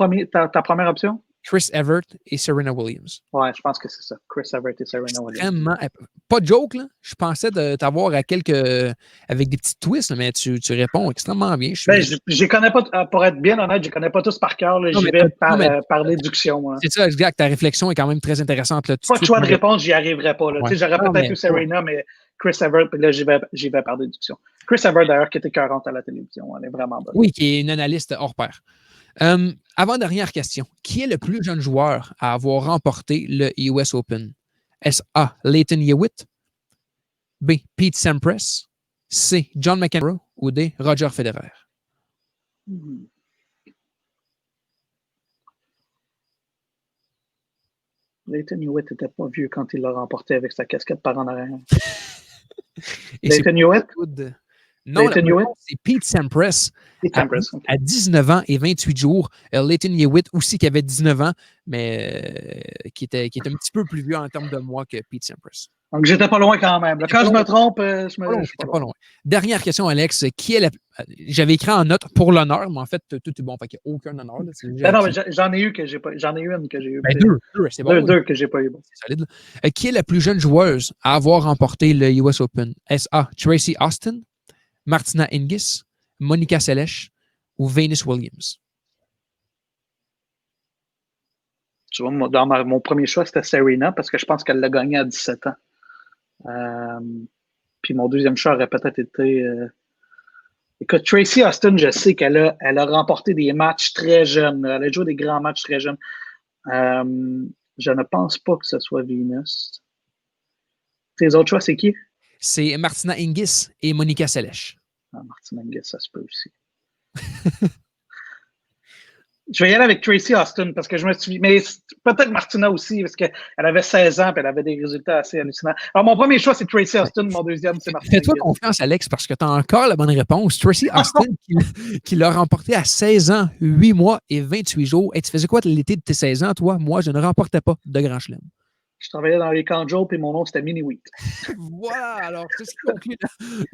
première option. Chris Evert et Serena Williams. Ouais, je pense que c'est ça. Chris Evert et Serena Williams. Vraiment, pas de joke, là. Je pensais t'avoir avec des petits twists, mais tu réponds extrêmement bien. Je connais pas, pour être bien honnête, je ne connais pas tous par cœur. J'y vais par déduction. C'est ça, exact. Ta réflexion est quand même très intéressante. Là, pas de choix de réponse, j'y arriverais pas. Ouais. J'aurais peut-être eu Serena, mais Chris Evert, puis là, j'y vais par déduction. Chris Evert, d'ailleurs, qui était 40 à la télévision. Elle est vraiment bonne. Oui, qui est une analyste hors pair. Avant-dernière question. Qui est le plus jeune joueur à avoir remporté le US Open? Est-ce A. Lleyton Hewitt? B. Pete Sampras? C. John McEnroe? Ou D. Roger Federer? Lleyton Hewitt n'était pas vieux quand il l'a remporté avec sa casquette par en arrière. Lleyton Hewitt? Non, c'est Pete Sampras. À 19 ans et 28 jours. Lleyton Hewitt aussi qui avait 19 ans, mais qui était un petit peu plus vieux en termes de mois que Pete Sampras. Donc, j'étais pas loin quand même. Quand je me trompe, je suis pas loin. Dernière question, Alex. J'avais écrit en note pour l'honneur, mais en fait, tout est bon. Fait qu'il n'y a aucun honneur. Là, non, mais j'en ai eu que j'ai pas. J'en ai eu une que j'ai eu. Deux, c'est bon. Deux que j'ai pas eu. Bon. C'est solide. Qui est la plus jeune joueuse à avoir remporté le US Open? Est-ce A. Tracy Austin, Martina Hingis, Monica Seles ou Venus Williams? Tu vois, dans mon premier choix, c'était Serena parce que je pense qu'elle l'a gagné à 17 ans. Puis mon deuxième choix aurait peut-être été... Écoute, Tracy Austin, je sais qu'elle a remporté des matchs très jeunes. Elle a joué des grands matchs très jeunes. Je ne pense pas que ce soit Venus. Tes autres choix, c'est qui? C'est Martina Hingis et Monica Seles. Martina Hingis, ça se peut aussi. Je vais y aller avec Tracy Austin parce que je me suis... Mais peut-être Martina aussi parce qu'elle avait 16 ans et elle avait des résultats assez hallucinants. Alors, mon premier choix, c'est Tracy Austin. Mon deuxième, c'est Martina. Fais-toi confiance, Alex, parce que tu as encore la bonne réponse. Tracy Austin qui l'a remporté à 16 ans, 8 mois et 28 jours. Et tu faisais quoi l'été de tes 16 ans, toi? Moi, je ne remportais pas de Grand Chelem. Je travaillais dans les camps de jour et mon nom, c'était Mini Wheat. Voilà, alors c'est ce qui conclut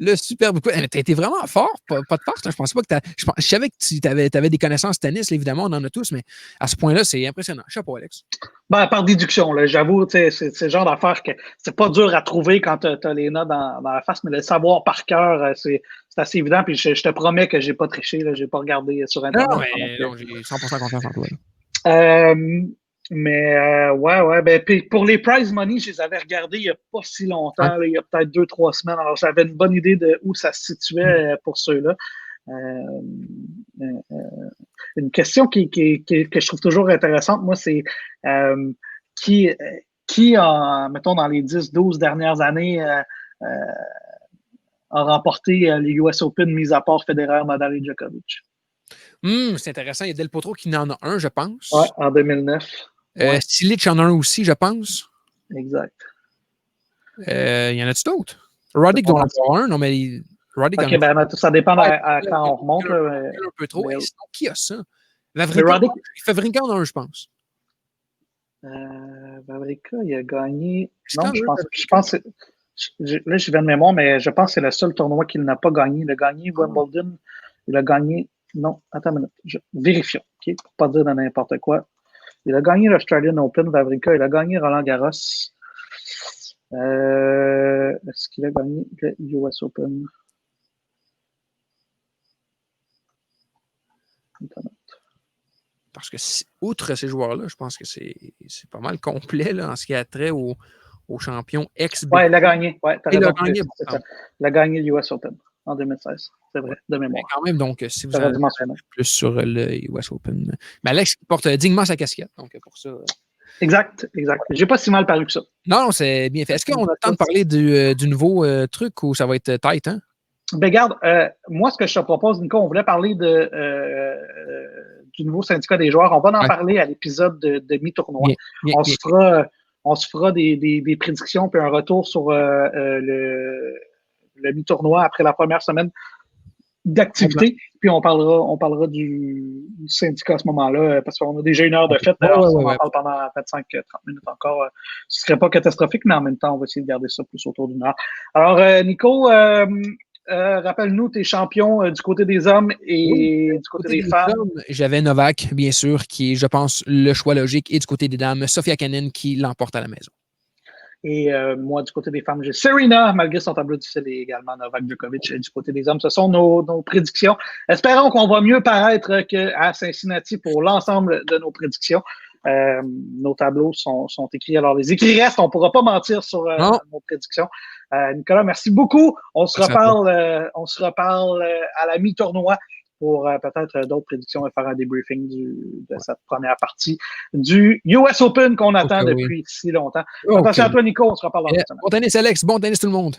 le superbe coup. Tu as été vraiment fort, pas de farce. Je pensais pas que je savais que tu avais des connaissances tennis, là, évidemment, on en a tous, mais à ce point-là, c'est impressionnant. Chapeau, Alex. Par déduction, là, j'avoue, c'est le genre d'affaire que c'est pas dur à trouver quand tu as les notes dans la face, mais le savoir par cœur, c'est assez évident. Puis je te promets que j'ai pas triché, je n'ai pas regardé sur Internet. Non, j'ai 100% confiance en toi. Mais ouais, ben pour les prize money, je les avais regardés il n'y a pas si longtemps, là, il y a peut-être 2-3 semaines. Alors j'avais une bonne idée de où ça se situait pour ceux-là. une question que je trouve toujours intéressante, moi, c'est qui mettons, dans les 10-12 dernières années, a remporté les US Open, mis à part Federer, Nadal et Djokovic? C'est intéressant. Il y a Del Potro qui en a un, je pense. Oui, en 2009. Ouais. Stilic en a un aussi, je pense. Exact. Il y en a-tu d'autres? Roddick doit en avoir un. Non, mais Roddick OK, ben, ça dépend quand on remonte. Un peu trop. Mais... sinon, qui a ça? Wawrinka en a un, je pense. Wawrinka, il a gagné... Non, je pense... Là, je viens de mémoire, mais je pense que c'est le seul tournoi qu'il n'a pas gagné. Il a gagné Wimbledon. Il a gagné... Non, attends une minute. Vérifions, OK, pour ne pas dire de n'importe quoi. Il a gagné l'Australian Open, Wawrinka. Il a gagné Roland Garros. Est-ce qu'il a gagné le US Open? Parce que, outre ces joueurs-là, je pense que c'est pas mal complet là, en ce qui a trait aux champions ex-BT. Oui, il a gagné. Ouais, il a gagné. Il a gagné l'US Open en 2016. C'est vrai, de mémoire. Mais quand même, donc, si vous avez plus sur le US Open. Mais Alex porte dignement sa casquette. Donc, pour ça. Exact. J'ai pas si mal paru que ça. Non, c'est bien fait. Est-ce qu'on a le temps de parler du nouveau truc ou ça va être tight, hein? Ben, garde, moi, ce que je te propose, Nico, on voulait parler du nouveau syndicat des joueurs. On va en parler à l'épisode de mi-tournoi. On se fera des prédictions puis un retour sur le mi-tournoi après la première semaine d'activité. Puis on parlera du syndicat à ce moment-là, parce qu'on a déjà une heure de fête. On en parle pendant 25-30 minutes encore. Ce ne serait pas catastrophique, mais en même temps, on va essayer de garder ça plus autour d'une heure. Alors, Nico, rappelle-nous tes champions du côté des hommes et du côté des femmes. J'avais Novak, bien sûr, qui est, je pense, le choix logique. Et du côté des dames, Sofia Kenin qui l'emporte à la maison. Et moi, du côté des femmes, j'ai Serena, malgré son tableau difficile, et également Novak Djokovic du côté des hommes. Ce sont nos prédictions. Espérons qu'on va mieux paraître qu'à Cincinnati pour l'ensemble de nos prédictions. Nos tableaux sont écrits. Alors, les écrits restent. On ne pourra pas mentir sur nos prédictions. Nicolas, merci beaucoup. On se reparle à la mi-tournoi pour peut-être d'autres prédictions et faire un débriefing de cette première partie du US Open qu'on attend depuis si longtemps. Attention à toi, Nico. On se reparle dans la semaine. Bon tennis, Alex. Bon tennis, tout le monde.